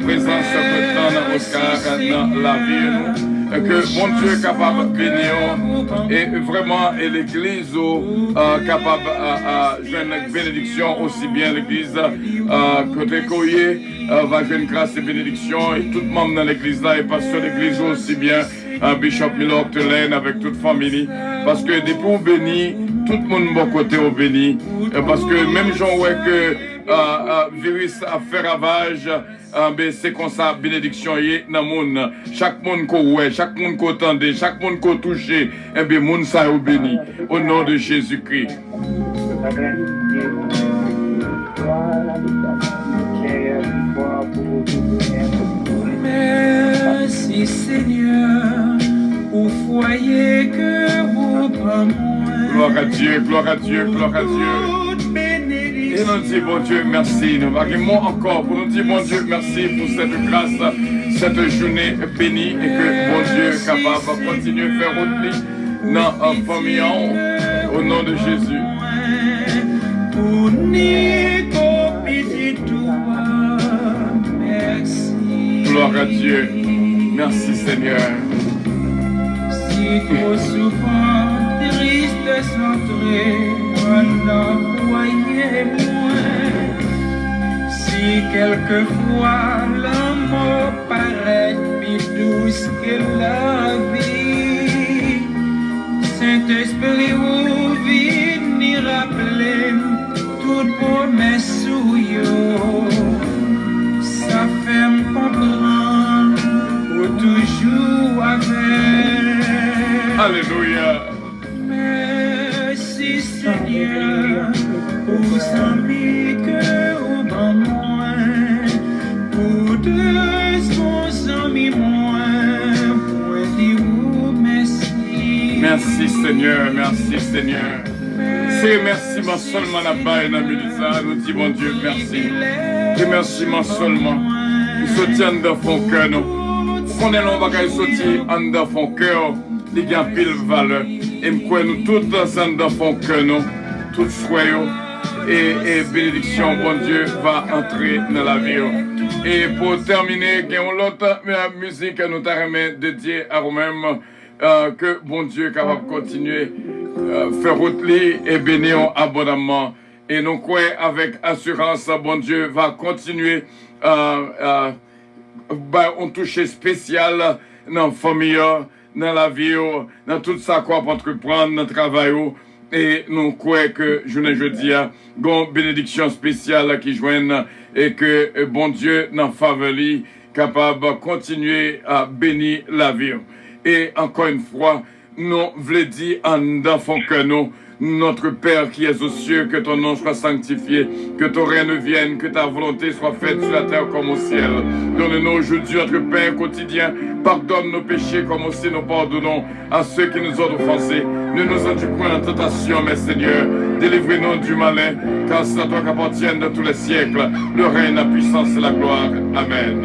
présence dans Oscar, dans la vie. Que bon Dieu est capable de bénir et vraiment et l'église capable de joindre une bénédiction aussi bien l'église côté Coyer va jouer une grâce et bénédiction et tout le monde dans l'église là et pasteur d'église aussi bien Bishop Milo Octelaine avec toute famille. Parce que depuis on bénit, tout le monde bon côté on bénit. Parce que même gens ouais que virus a fait ravage, c'est comme ça bénédiction est dans le monde. Chaque monde qu'on ouais, chaque monde qu'on entendait, chaque monde qu'on touché, et bien monde ça est béni au nom de Jésus-Christ. Merci Seigneur, au foyer que vous prendrez. Gloire à Dieu, gloire à Dieu, gloire à Dieu. Et nous disons, bon Dieu, merci. Nous marquons encore pour nous dire, bon Dieu, merci pour cette grâce, cette journée bénie et que, bon Dieu, est capable de continuer à faire autre dans la famille au nom de Jésus. Gloire à Dieu. Merci Seigneur. Si trop souvent triste centré, voyez-moi. Si quelquefois l'amour paraît plus douce que la vie, Saint-Esprit vous venir rappeler toute promesse sous yo. Ça fait me comprendre ou toujours avec. Alléluia. Merci Seigneur pour amis que au bon moins, pour deux son amis moins, pour dire merci. Merci Seigneur, merci Seigneur. C'est merci ma seulement la baille dans Mélissa, nous disons bon Dieu merci. Et merci ma seulement. Il soutient dans ton cœur nous. On est là, on va sortir dans ton cœur, il y a pile valeur. Et nous tous ensemble dans ton cœur nous, tous soyons. Et bénédiction, bon Dieu, va entrer dans la vie. Et pour terminer, il y a une autre musique que nous t'avons dédiée à nous-mêmes, que bon Dieu est capable de continuer faire route et bénir abondamment. Et nous croyons avec assurance, bon Dieu va continuer on touche spécial dans la famille, dans la vie, dans tout ça qu'on peut entreprendre, dans le travail. Et nous croyons que jeudi a une bénédiction spéciale qui joigne et que bon Dieu dans faveur capable de continuer à bénir la vie. Et encore une fois, nous voulons dire en enfant que nous, notre Père qui es aux cieux, que ton nom soit sanctifié, que ton règne vienne, que ta volonté soit faite sur la terre comme au ciel. Donne-nous aujourd'hui notre pain quotidien. Pardonne nos péchés comme aussi nous pardonnons à ceux qui nous ont offensés. Ne nous induis point en tentation, mais Seigneur, délivrez-nous du malin, car c'est à toi qu'appartiennent de tous les siècles le règne, la puissance et la gloire. Amen.